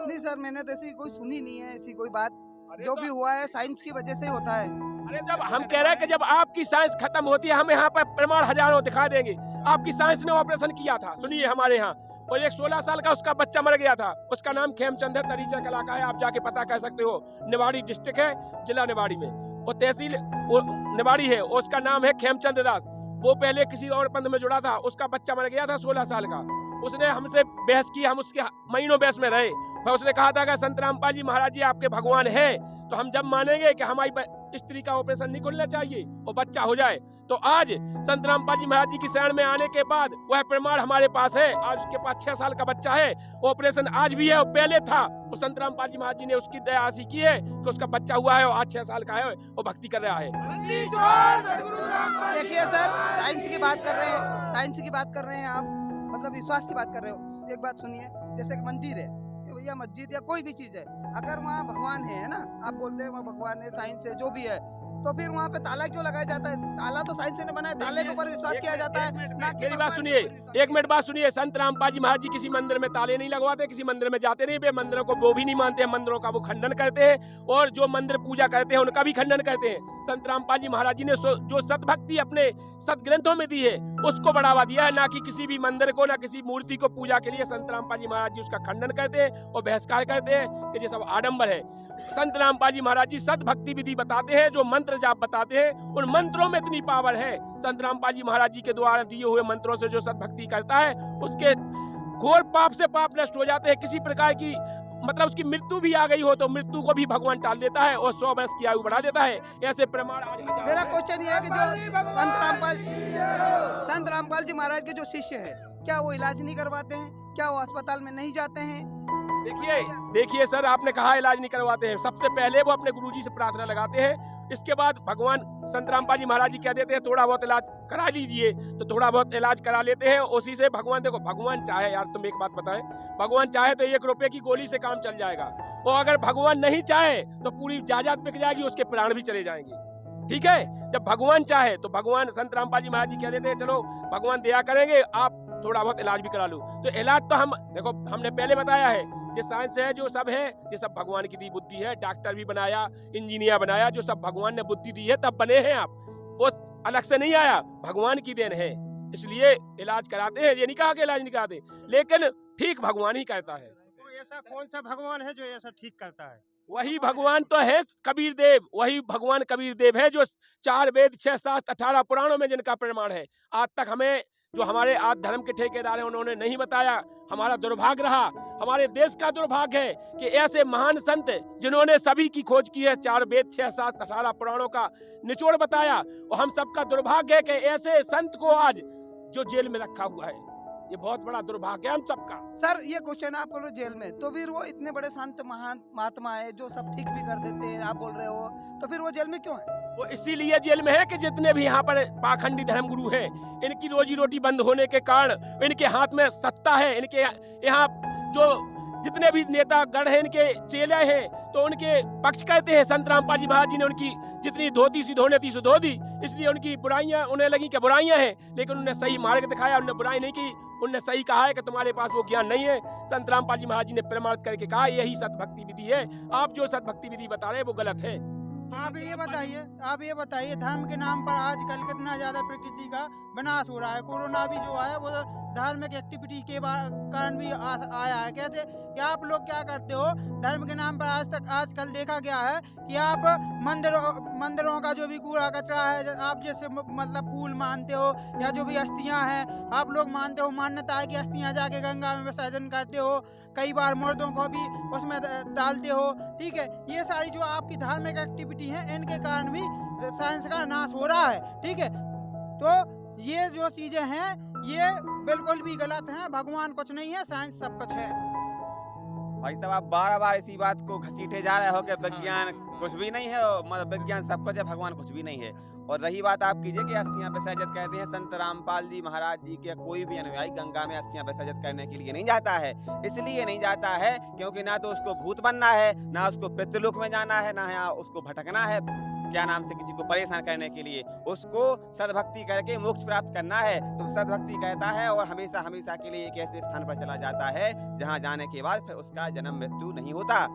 नहीं सर, मैंने तो ऐसी कोई सुनी नहीं है, ऐसी कोई बात। जो भी हुआ है साइंस की वजह से ही होता है। अरे जब हम कह रहे हैं कि जब आपकी साइंस खत्म होती है, हम यहाँ पर प्रमाण हजारों दिखा देंगे। आपकी साइंस ने ऑपरेशन किया था, सुनिए हमारे यहाँ, और एक 16 साल का उसका बच्चा मर गया था, उसका नाम खेमचंद है, तरीचा कला का है, आप जाके पता कर सकते हो। निवाड़ी डिस्ट्रिक्ट है, जिला निवाड़ी में, और तहसील निवाड़ी है, उसका नाम है खेमचंद दास। वो पहले किसी और पंथ में जुड़ा था, उसका बच्चा मर गया था 16 साल का। उसने हमसे बहस की, हम उसके महीनों बहस में रहे, फिर उसने कहा था कि संत रामपाल जी महाराज जी आपके भगवान हैं, तो हम जब मानेंगे कि हमारी स्त्री का ऑपरेशन नहीं खोलना चाहिए और बच्चा हो जाए। तो आज संत रामपाल जी महाराज जी की शरण में आने के बाद वह प्रमाण हमारे पास है। आज उसके पास 6 साल का बच्चा है, ऑपरेशन आज भी है और पहले था। तो संत रामपाल जी महाराज जी ने उसकी दया ऐसी की है कि उसका बच्चा हुआ है और आज 6 साल का है और भक्ति कर रहा है। देखिए सर, साइंस की बात कर रहे हैं, साइंस की बात कर रहे हैं आप, मतलब विश्वास की बात कर रहे हो। एक बात सुनिए, जैसे कि मंदिर है या मस्जिद या कोई भी चीज है, अगर वहाँ भगवान है ना, आप बोलते हैं वहाँ भगवान है, साइंस है, जो भी है, तो फिर वहाँ पे ताला क्यों लगाया जाता है? ताला तो साइंस ने बनाया, ताले के ऊपर विश्वास किया जाता है ना कि मेरी बात सुनिए, एक मिनट बात सुनिए। संत रामपाल जी महाराज जी किसी मंदिर में ताले नहीं लगवाते, किसी मंदिर में जाते नहीं, वे मंदिरों को वो भी नहीं मानते हैं, मंदिरों का वो खंडन करते हैं, और जो मंदिर पूजा करते हैं उनका भी खंडन करते हैं। संत रामपाल जी महाराज जी ने जो सतभक्ति अपने सदग्रंथों में दी है उसको बढ़ावा दिया है, ना कि किसी भी मंदिर को, ना किसी मूर्ति को पूजा के लिए। संत रामपाल जी महाराज जी उसका खंडन करते हैं और बहिष्कार करते हैं कि ये सब आडंबर है। संत रामपाल जी महाराज जी सतभक्ति विधि बताते हैं, जो मंत्र जाप बताते हैं, उन मंत्रों में इतनी पावर है। संत रामपाल जी महाराज जी के द्वारा दिए हुए मंत्रों से जो सतभक्ति करता है उसके घोर पाप से पाप नष्ट हो जाते हैं। किसी प्रकार की मतलब उसकी मृत्यु भी आ गई हो तो मृत्यु को भी भगवान टाल देता है और 100 वर्ष की आयु बढ़ा देता है। ऐसे प्रमाण आज मेरा क्वेश्चन ये है कि जो संत रामपाल जी महाराज के जो शिष्य है, क्या वो इलाज नहीं करवाते हैं? क्या वो अस्पताल में नहीं जाते हैं? देखिए सर, आपने कहा इलाज नहीं करवाते हैं। सबसे पहले वो अपने गुरुजी से प्रार्थना लगाते हैं, इसके बाद भगवान संत रामपाल जी महाराज जी कह देते हैं थोड़ा बहुत इलाज करा लीजिए, तो थोड़ा बहुत इलाज करा लेते हैं। उसी से भगवान, देखो भगवान चाहे, यार तुम एक बात बताएं, भगवान चाहे तो 1 रुपए की गोली से काम चल जाएगा, और अगर भगवान नहीं चाहे तो पूरी जायदाद बिक जाएगी, उसके प्राण भी चले जाएंगे। ठीक है, जब भगवान चाहे तो भगवान, संत रामपाल जी महाराज जी कह देते हैं चलो भगवान दया करेंगे, आप थोड़ा बहुत इलाज भी करा लो। तो इलाज तो हम देखो, हमने पहले बताया है, ये साइंस है, जो सब है, ये सब भगवान की दी बुद्धि है। डॉक्टर भी बनाया, इंजीनियर बनाया, जो सब भगवान ने बुद्धि दी है तब बने हैं आप, वो अलग से नहीं आया, भगवान की देन है। इसलिए इलाज कराते हैं, ये नहीं कहा कि इलाज नहीं कराते, लेकिन ठीक भगवान ही करता है। ऐसा कौन सा भगवान है जो ऐसा ठीक करता है? वही भगवान तो है कबीर देव, वही भगवान कबीर देव है, जो 4 वेद 6 शास्त्र 18 पुराणों में जिनका प्रमाण है। आज तक हमें जो हमारे आज धर्म के ठेकेदार हैं उन्होंने नहीं बताया। हमारा दुर्भाग्य रहा, हमारे देश का दुर्भाग्य है कि ऐसे महान संत जिन्होंने सभी की खोज की है, 4 वेद 6 शास्त्र 18 पुराणों का निचोड़ बताया, और हम सबका दुर्भाग्य है कि ऐसे संत को आज जो जेल में रखा हुआ है, ये बहुत बड़ा दुर्भाग्य है हम सबका। सर ये क्वेश्चन आप बोल रहे हो जेल में, तो फिर वो इतने बड़े संत महान महात्मा है जो सब ठीक भी कर देते हैं, आप बोल रहे हो, तो फिर वो जेल में क्यों है? वो इसीलिए जेल में है कि जितने भी यहाँ पर पाखंडी धर्मगुरु हैं, इनकी रोजी रोटी बंद होने के कारण, इनके हाथ में सत्ता है, इनके यहाँ जो जितने भी नेता गण हैं, इनके चेले हैं, तो उनके पक्ष करते हैं। संत रामपाल जी महाराज जी ने उनकी जितनी धोती सी धोने थी सो धो दी, इसलिए उनकी बुराइयां उन्हें लगी कि बुराइयां हैं, लेकिन उन्होंने सही मार्ग दिखाया, उन्होंने बुराई नहीं की, उन्होंने सही कहा है कि तुम्हारे पास वो ज्ञान नहीं है। संत रामपाल जी महाराज जी ने प्रमाणित करके कहा यही सतभक्ति विधि है, आप जो सतभक्ति विधि बता रहे हैं वो गलत है। आप ये बताइए धर्म के नाम पर आजकल कितना ज्यादा प्रकृति का विनाश हो रहा है। कोरोना भी जो है वो धार्मिक एक्टिविटी के कारण भी आया है। कैसे कि आप लोग क्या करते हो, धर्म के नाम पर आजकल देखा गया है कि आप मंदिरों का जो भी कूड़ा कचरा है, आप जैसे मतलब फूल मानते हो या जो भी अस्थियां हैं आप लोग मानते हो, मान्यता है कि अस्थियां जाके गंगा में विसर्जन करते हो, कई बार मुर्दों को भी उसमें डालते हो। ठीक है, ये सारी जो आपकी धार्मिक एक्टिविटी है इनके कारण भी साइंस का नाश हो रहा है। ठीक है, तो ये जो चीजें हैं ये बिल्कुल भी गलत हैं। भगवान कुछ नहीं है, साइंस सब कुछ है। भाई साहब आप बार इसी बात को घसीटे जा रहे हो कि विज्ञान कुछ भी नहीं है, मतलब विज्ञान सब कुछ है, भगवान कुछ भी नहीं है। और रही बात आप कीजिए कि अस्थियां विसर्जित कहते हैं, संत रामपाल जी महाराज जी के कोई भी अनुयायी गंगा में अस्थियां विसर्जित करने के लिए नहीं जाता है। इसलिए नहीं जाता है क्योंकि ना तो उसको भूत बनना है, ना उसको पितृलोक में जाना है, ना उसको भटकना है क्या नाम से किसी को परेशान करने के लिए, उसको सद्भक्ति करके मोक्ष प्राप्त करना है। तो सद्भक्ति कहता है और हमेशा हमेशा के लिए एक ऐसे स्थान पर चला जाता है जहाँ जाने के बाद फिर उसका जन्म मृत्यु नहीं होता।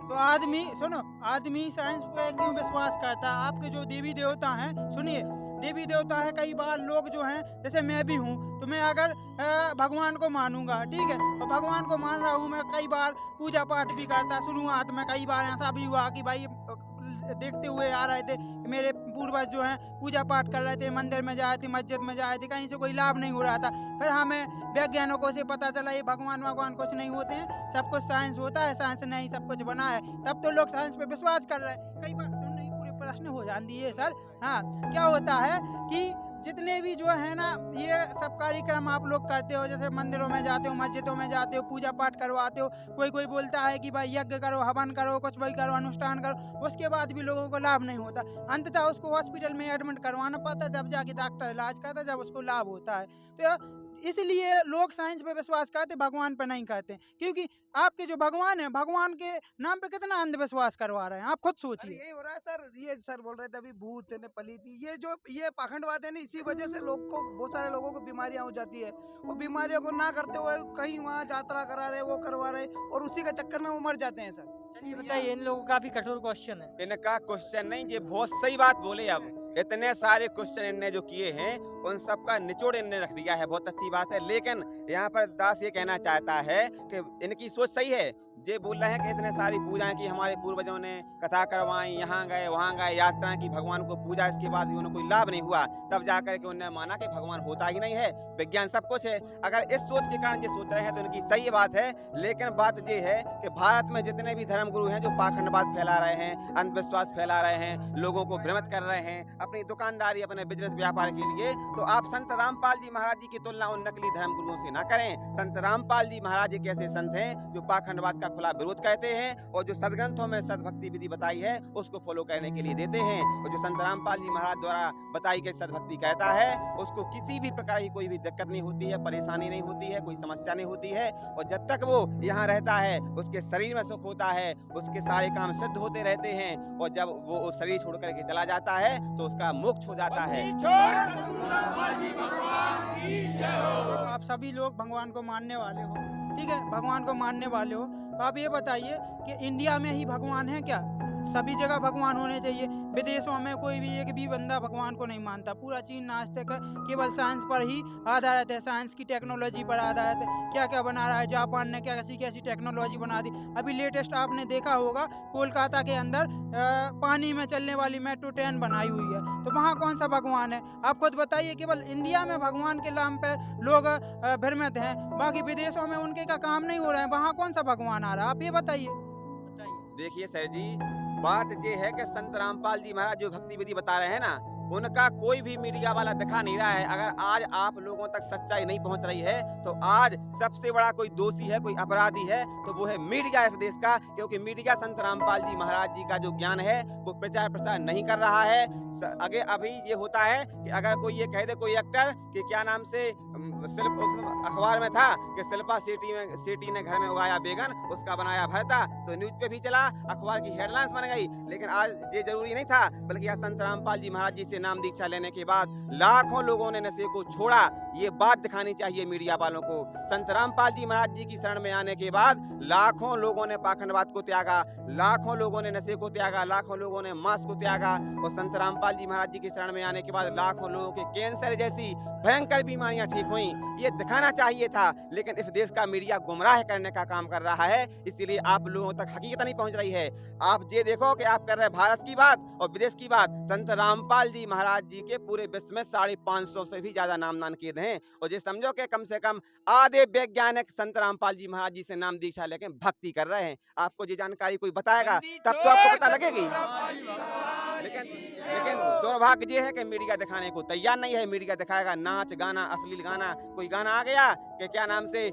तो आदमी साइंस पे क्यों विश्वास करता है? आपके जो देवी देवता हैं, सुनिए, देवी देवता है, कई बार लोग जो हैं, जैसे मैं भी हूँ, तो मैं अगर भगवान को मानूंगा, ठीक है, और भगवान को मान रहा हूँ, मैं कई बार पूजा पाठ भी करता, शुरुआत में कई बार ऐसा भी हुआ कि भाई देखते हुए आ रहे थे कि मेरे पूर्वज जो हैं पूजा पाठ कर रहे थे, मंदिर में जाए थे, मस्जिद में जाए थे, कहीं से कोई लाभ नहीं हो रहा था। फिर हमें वैज्ञानिकों से पता चला ये भगवान कुछ नहीं होते हैं, सब कुछ साइंस होता है, साइंस ने ही सब कुछ बना है। तब तो लोग साइंस पे विश्वास कर रहे हैं। कई बार सुन नहीं, पूरे प्रश्न हो जाती है सर। हाँ, क्या होता है कि जितने भी जो है ना ये सब कार्यक्रम आप लोग करते हो, जैसे मंदिरों में जाते हो, मस्जिदों में जाते हो, पूजा पाठ करवाते हो, कोई बोलता है कि भाई यज्ञ करो, हवन करो, कुछ भी करो, अनुष्ठान करो, उसके बाद भी लोगों को लाभ नहीं होता। अंततः उसको हॉस्पिटल में एडमिट करवाना पड़ता है, जब जाके डॉक्टर इलाज करता है, जब उसको लाभ होता है। तो इसलिए लोग साइंस पे विश्वास करते, भगवान पे नहीं करते, क्योंकि आपके जो भगवान है, भगवान के नाम पे कितना अंधविश्वास करवा रहे हैं, आप खुद सोचिए। यही हो रहा है सर। ये सर बोल रहे थे अभी भूत ने पली थी, ये पाखंडवाद है ना, इसी वजह से लोग को, बहुत सारे लोगों को बीमारियां हो जाती है। वो बीमारियों को ना करते हुए कहीं वहाँ यात्रा करा रहे, वो करवा रहे, और उसी के चक्कर में वो मर जाते हैं सर। चलिए बताइए, इन लोगों का काफी कठोर क्वेश्चन है। इनका क्वेश्चन नहीं, ये बहुत सही बात बोले। अब इतने सारे क्वेश्चन इनने जो किए हैं उन सब का निचोड़ इनने रख दिया है, बहुत अच्छी बात है। लेकिन यहाँ पर दास ये कहना चाहता है कि इनकी सोच सही है। ये बोल रहे हैं कि इतने सारी पूजाएं की, हमारे पूर्वजों ने कथा करवाई, यहाँ गए वहाँ गए, यात्राएं की, भगवान को पूजा, इसके बाद भी उन्हें कोई लाभ नहीं हुआ। तब जाकर के उन्होंने माना कि भगवान होता ही नहीं है, विज्ञान सब कुछ है। अगर इस सोच के कारण ये सोच रहे हैं तो इनकी सही बात है। लेकिन बात ये है कि भारत में जितने भी धर्मगुरु हैं जो पाखंडवाद फैला रहे हैं, अंधविश्वास फैला रहे हैं, लोगों को भ्रमित कर रहे हैं अपनी दुकानदारी, अपने बिजनेस व्यापार के लिए, तो आप संत रामपाल जी महाराज जी की तुलना उन नकली धर्मगुरुओं से न करें। संत रामपाल जी महाराज एक ऐसे संत हैं जो पाखंडवाद का खुला विरोध कहते हैं और जो सदग्रंथों में सद्भक्ति विधि बताई है उसको फॉलो करने के लिए देते हैं। और जो संत रामपाल जी महाराज द्वारा बताई गई सद्भक्ति कहता है उसको किसी भी प्रकार की कोई भी दिक्कत नहीं होती है, परेशानी नहीं होती है, कोई समस्या नहीं होती है। और जब तक वो यहाँ रहता है उसके शरीर में सुख होता है, उसके सारे काम सिद्ध होते रहते हैं। और जब वो शरीर छोड़ करके चला जाता है तो उसका मोक्ष हो जाता है। आप सभी लोग भगवान को मानने वाले हो, ठीक है, भगवान को मानने वाले हो, तो आप ये बताइए कि इंडिया में ही भगवान है क्या? सभी जगह भगवान होने चाहिए। विदेशों में कोई भी एक भी बंदा भगवान को नहीं मानता। पूरा चीन नास्तिक है, केवल साइंस पर ही आधारित है, साइंस की टेक्नोलॉजी पर आधारित है। क्या क्या बना रहा है जापान ने, क्या कैसी टेक्नोलॉजी बना दी। अभी लेटेस्ट आपने देखा होगा कोलकाता के अंदर पानी में चलने वाली मेट्रो ट्रेन बनाई हुई है, तो वहाँ कौन सा भगवान है? आप खुद बताइए। केवल इंडिया में भगवान के नाम पे लोग भ्रमित हैं, बाकी विदेशों में उनके का काम नहीं हो रहा है, वहाँ कौन सा भगवान आ रहा है? आप ये बताइए। देखिए सर जी, बात ये है कि संत रामपाल जी महाराज जो भक्ति विधि बता रहे हैं ना, उनका कोई भी मीडिया वाला दिखा नहीं रहा है। अगर आज आप लोगों तक सच्चाई नहीं पहुंच रही है तो आज सबसे बड़ा कोई दोषी है, कोई अपराधी है तो वो है मीडिया इस देश का। क्योंकि मीडिया संत रामपाल जी महाराज जी का जो ज्ञान है वो प्रचार प्रसार नहीं कर रहा है। अभी ये होता है कि अगर कोई ये कह दे, कोई एक्टर कि क्या नाम से अखबार में था कि शिल्पा शेट्टी ने घर में उगाया बैगन, उसका बनाया भरता, तो न्यूज पे भी चला, अखबार की हेडलाइंस बन गई। लेकिन आज ये जरूरी नहीं था, बल्कि आज संत रामपाल जी महाराज जी से नाम दीक्षा लेने के बाद लाखों लोगों ने नशे को छोड़ा। ये बात दिखानी चाहिए मीडिया वालों को। संत रामपाल जी महाराज जी की शरण में आने के बाद लाखों लोगों ने पाखंडवाद को त्यागा, लाखों लोगों ने नशे को त्यागा, लाखों लोगों ने मांस को त्यागा। और संत रामपाल जी महाराज जी की शरण में आने के बाद लाखों लोगों के कैंसर जैसी भयंकर बीमारियां ठीक हुई। ये दिखाना चाहिए था, लेकिन इस देश का मीडिया गुमराह करने का काम कर रहा है, इसीलिए आप लोगों तक हकीकत नहीं पहुंच रही है। आप ये देखो कि आप कर रहे हैं भारत की बात और विदेश की बात। संत रामपाल जी महाराज जी के पूरे विश्व में 550 से भी ज्यादा नाम नानकीद हैं, और ये समझो कि कम से कम आधे वैज्ञानिक संत रामपाल जी महाराज जी से नाम दीक्षा लेके भक्ति कर रहे हैं। आपको ये जानकारी कोई बताएगा तब तो आपको पता लगेगी। लेकिन दुर्भाग्य ये है कि मीडिया दिखाने को तैयार नहीं है। मीडिया दिखाएगा नाच गाना, अश्लील गाना। कोई गाना आ गया कि क्या नाम से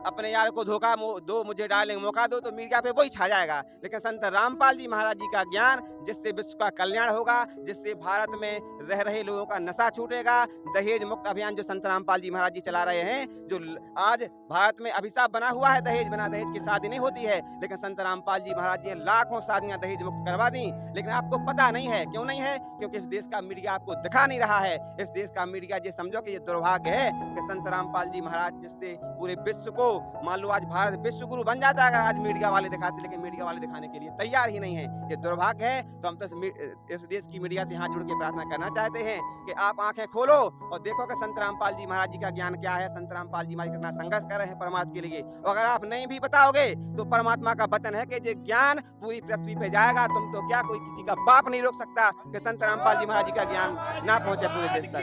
अपने यार को धोखा दो, मुझे डालेंगे मौका दो, तो मीडिया पे वही छा जाएगा। लेकिन संत रामपाल जी महाराज जी का ज्ञान, जिससे विश्व का कल्याण होगा, जिससे भारत में रह रहे लोगों का नशा छूटेगा। दहेज मुक्त अभियान जो संत रामपाल जी महाराज जी चला रहे हैं, जो आज भारत में अभिशाप बना हुआ है, दहेज बिना दहेज की शादी नहीं होती है, लेकिन संत रामपाल जी महाराज जी ने लाखों शादियां दहेज मुक्त करवा दी। लेकिन आपको पता नहीं है, क्यों नहीं है? क्योंकि इस देश का मीडिया आपको दिखा नहीं रहा है। इस देश का मीडिया ये समझो कि ये दुर्भाग्य है कि संत रामपाल जी महाराज जिससे पूरे विश्व को, मान लो आज भारत विश्व गुरु बन जाता है अगर आज मीडिया वाले दिखाते, लेकिन मीडिया वाले दिखाने के लिए तैयार ही नहीं है। ये दुर्भाग्य है। तो हम तो इस देश की मीडिया से हाथ जोड़ के प्रार्थना करना चाहते हैं कि आप आंखें खोलो और देखो कि संत रामपाल जी महाराज जी का ज्ञान क्या है, संत रामपाल जी महाराज कितना संघर्ष कर रहे हैं परमात्मा के लिए। और अगर आप नहीं भी बताओगे तो परमात्मा का वचन है कि ये ज्ञान पूरी पृथ्वी पे जाएगा। तुम तो क्या, कोई किसी का बाप नहीं रोक सकता कि संत रामपाल जी महाराज जी का ज्ञान ना पहुंचे पूरे देश तक।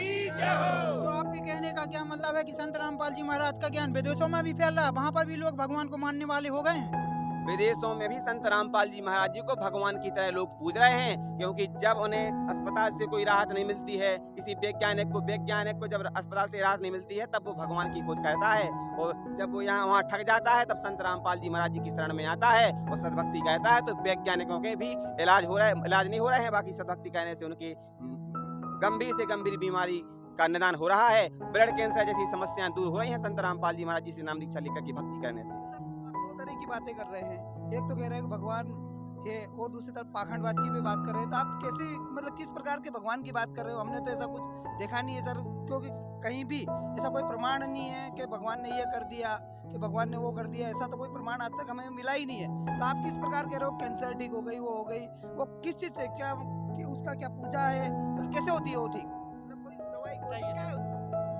तो आपके कहने का क्या मतलब है कि संत रामपाल जी महाराज का ज्ञान विदेशों में भी फैल रहा है, वहाँ पर भी लोग भगवान को मानने वाले हो गए हैं? विदेशों में भी संत रामपाल जी महाराज जी को भगवान की तरह लोग पूज रहे हैं, क्योंकि जब उन्हें अस्पताल से कोई राहत नहीं मिलती है, किसी वैज्ञानिक को जब अस्पताल से राहत नहीं मिलती है, तब वो भगवान की खोज करता है। और जब वो यहाँ वहाँ ठग जाता है, तब संत रामपाल जी महाराज जी की शरण में आता है और सदभक्ति कहता है। तो वैज्ञानिकों के भी इलाज नहीं हो रहे हैं, बाकी सदभक्ति कहने से उनकी गंभीर से गंभीर बीमारी का निदान हो रहा है। ब्लड कैंसर जैसी समस्याएं दूर हो रही हैं संत रामपाल जी महाराज जी से नाम दीक्षा लेकर के भक्ति करने से। दो तरह की बातें कर रहे हैं, एक तो कह रहे हैं कि भगवान है और दूसरी तरफ पाखंडवाद की भी बात कर रहे हैं। तो आप कैसे, मतलब किस प्रकार के भगवान की बात कर रहे हो? हमने तो ऐसा कुछ देखा नहीं है सर, क्योंकि कहीं भी ऐसा कोई प्रमाण नहीं है कि भगवान ने ये कर दिया, कि भगवान ने वो कर दिया। ऐसा तो कोई प्रमाण आज तक हमें मिला ही नहीं है। तो आप किस प्रकार कह रहे हो कैंसर ठीक हो गई, वो हो गई, वो किस चीज से, क्या उसका क्या पूजा है, तो कैसे होती है वो ठीक? मतलब कोई दवाई क्या है उसका?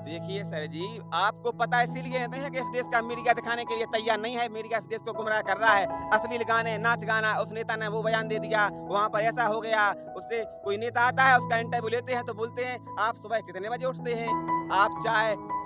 देखिए सर जी, आपको पता है इसीलिए नहीं है कि इस देश का मीडिया दिखाने के लिए तैयार नहीं है। मीडिया इस देश को गुमराह कर रहा है। अश्लील गाने, नाच गाना, उस नेता ने वो बयान दे दिया, वहाँ पर ऐसा हो गया। उससे कोई नेता आता है, उसका इंटरव्यू लेते हैं तो बोलते हैं आप सुबह कितने बजे उठते हैं, आप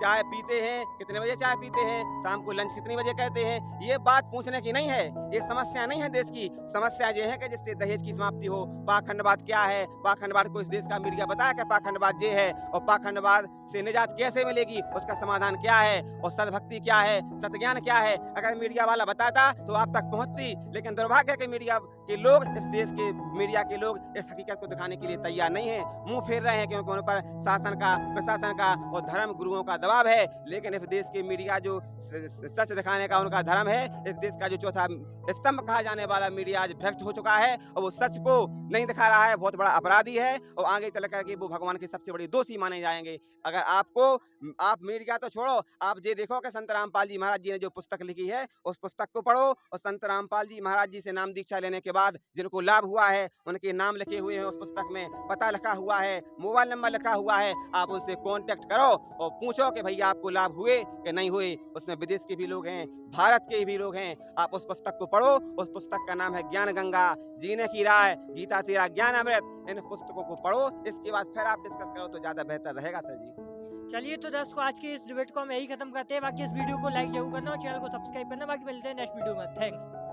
चाय पीते हैं, कितने बजे चाय पीते हैं, शाम को लंच कितने बजे करते हैं। ये बात पूछने की नहीं है, ये समस्या नहीं है देश की। समस्या ये है कि जिससे दहेज की समाप्ति हो। पाखंडवाद क्या है? पाखंडवाद को इस देश का मीडिया बताया कि पाखंडवाद ये है, और पाखंडवाद से निजात कैसे मिलेगी, उसका समाधान क्या है, और सद्भक्ति क्या है, सत्ज्ञान क्या है। अगर मीडिया वाला बताता तो आप तक पहुंचती, लेकिन दुर्भाग्य है कि मीडिया के लोग, इस देश के मीडिया के लोग इस हकीकत को दिखाने के लिए तैयार नहीं है, मुंह फेर रहे हैं, क्योंकि उन पर शासन का, प्रशासन का और धर्म गुरुओं का दबाव है। लेकिन इस देश के मीडिया जो सच दिखाने का उनका धर्म है, इस देश का जो चौथा स्तंभ कहा जाने वाला मीडिया आज भ्रष्ट हो चुका है और वो सच को नहीं दिखा रहा है, बहुत बड़ा अपराधी है और आगे चल करके वो भगवान के सबसे बड़े दोषी माने जाएंगे। अगर आप मीडिया तो छोड़ो, आप ये देखो कि संत रामपाल जी महाराज जी ने जो पुस्तक लिखी है उस पुस्तक को पढ़ो, और संत रामपाल जी महाराज जी से नाम दीक्षा लेने के बाद जिनको लाभ हुआ है उनके नाम लिखे हुए हैं उस पुस्तक में, पता लिखा हुआ है, मोबाइल नंबर लिखा हुआ है। आप उनसे कांटेक्ट करो और पूछो कि भैया आपको लाभ हुए कि नहीं हुए। उसमें विदेश के भी लोग हैं, भारत के भी लोग हैं। आप उस पुस्तक को पढ़ो, उस पुस्तक का नाम है ज्ञान गंगा, जीने की राह, गीता तेरा ज्ञान अमृत। इन पुस्तकों को पढ़ो, इसके बाद फिर आप डिस्कस करो तो ज्यादा बेहतर रहेगा सर जी। चलिए तो दोस्तों, आज की इस डिबेट को हम यही खत्म करते हैं। बाकी इस वीडियो को लाइक जरूर करना और चैनल को सब्सक्राइब करना। बाकी मिलते हैं नेक्स्ट वीडियो में। थैंक्स।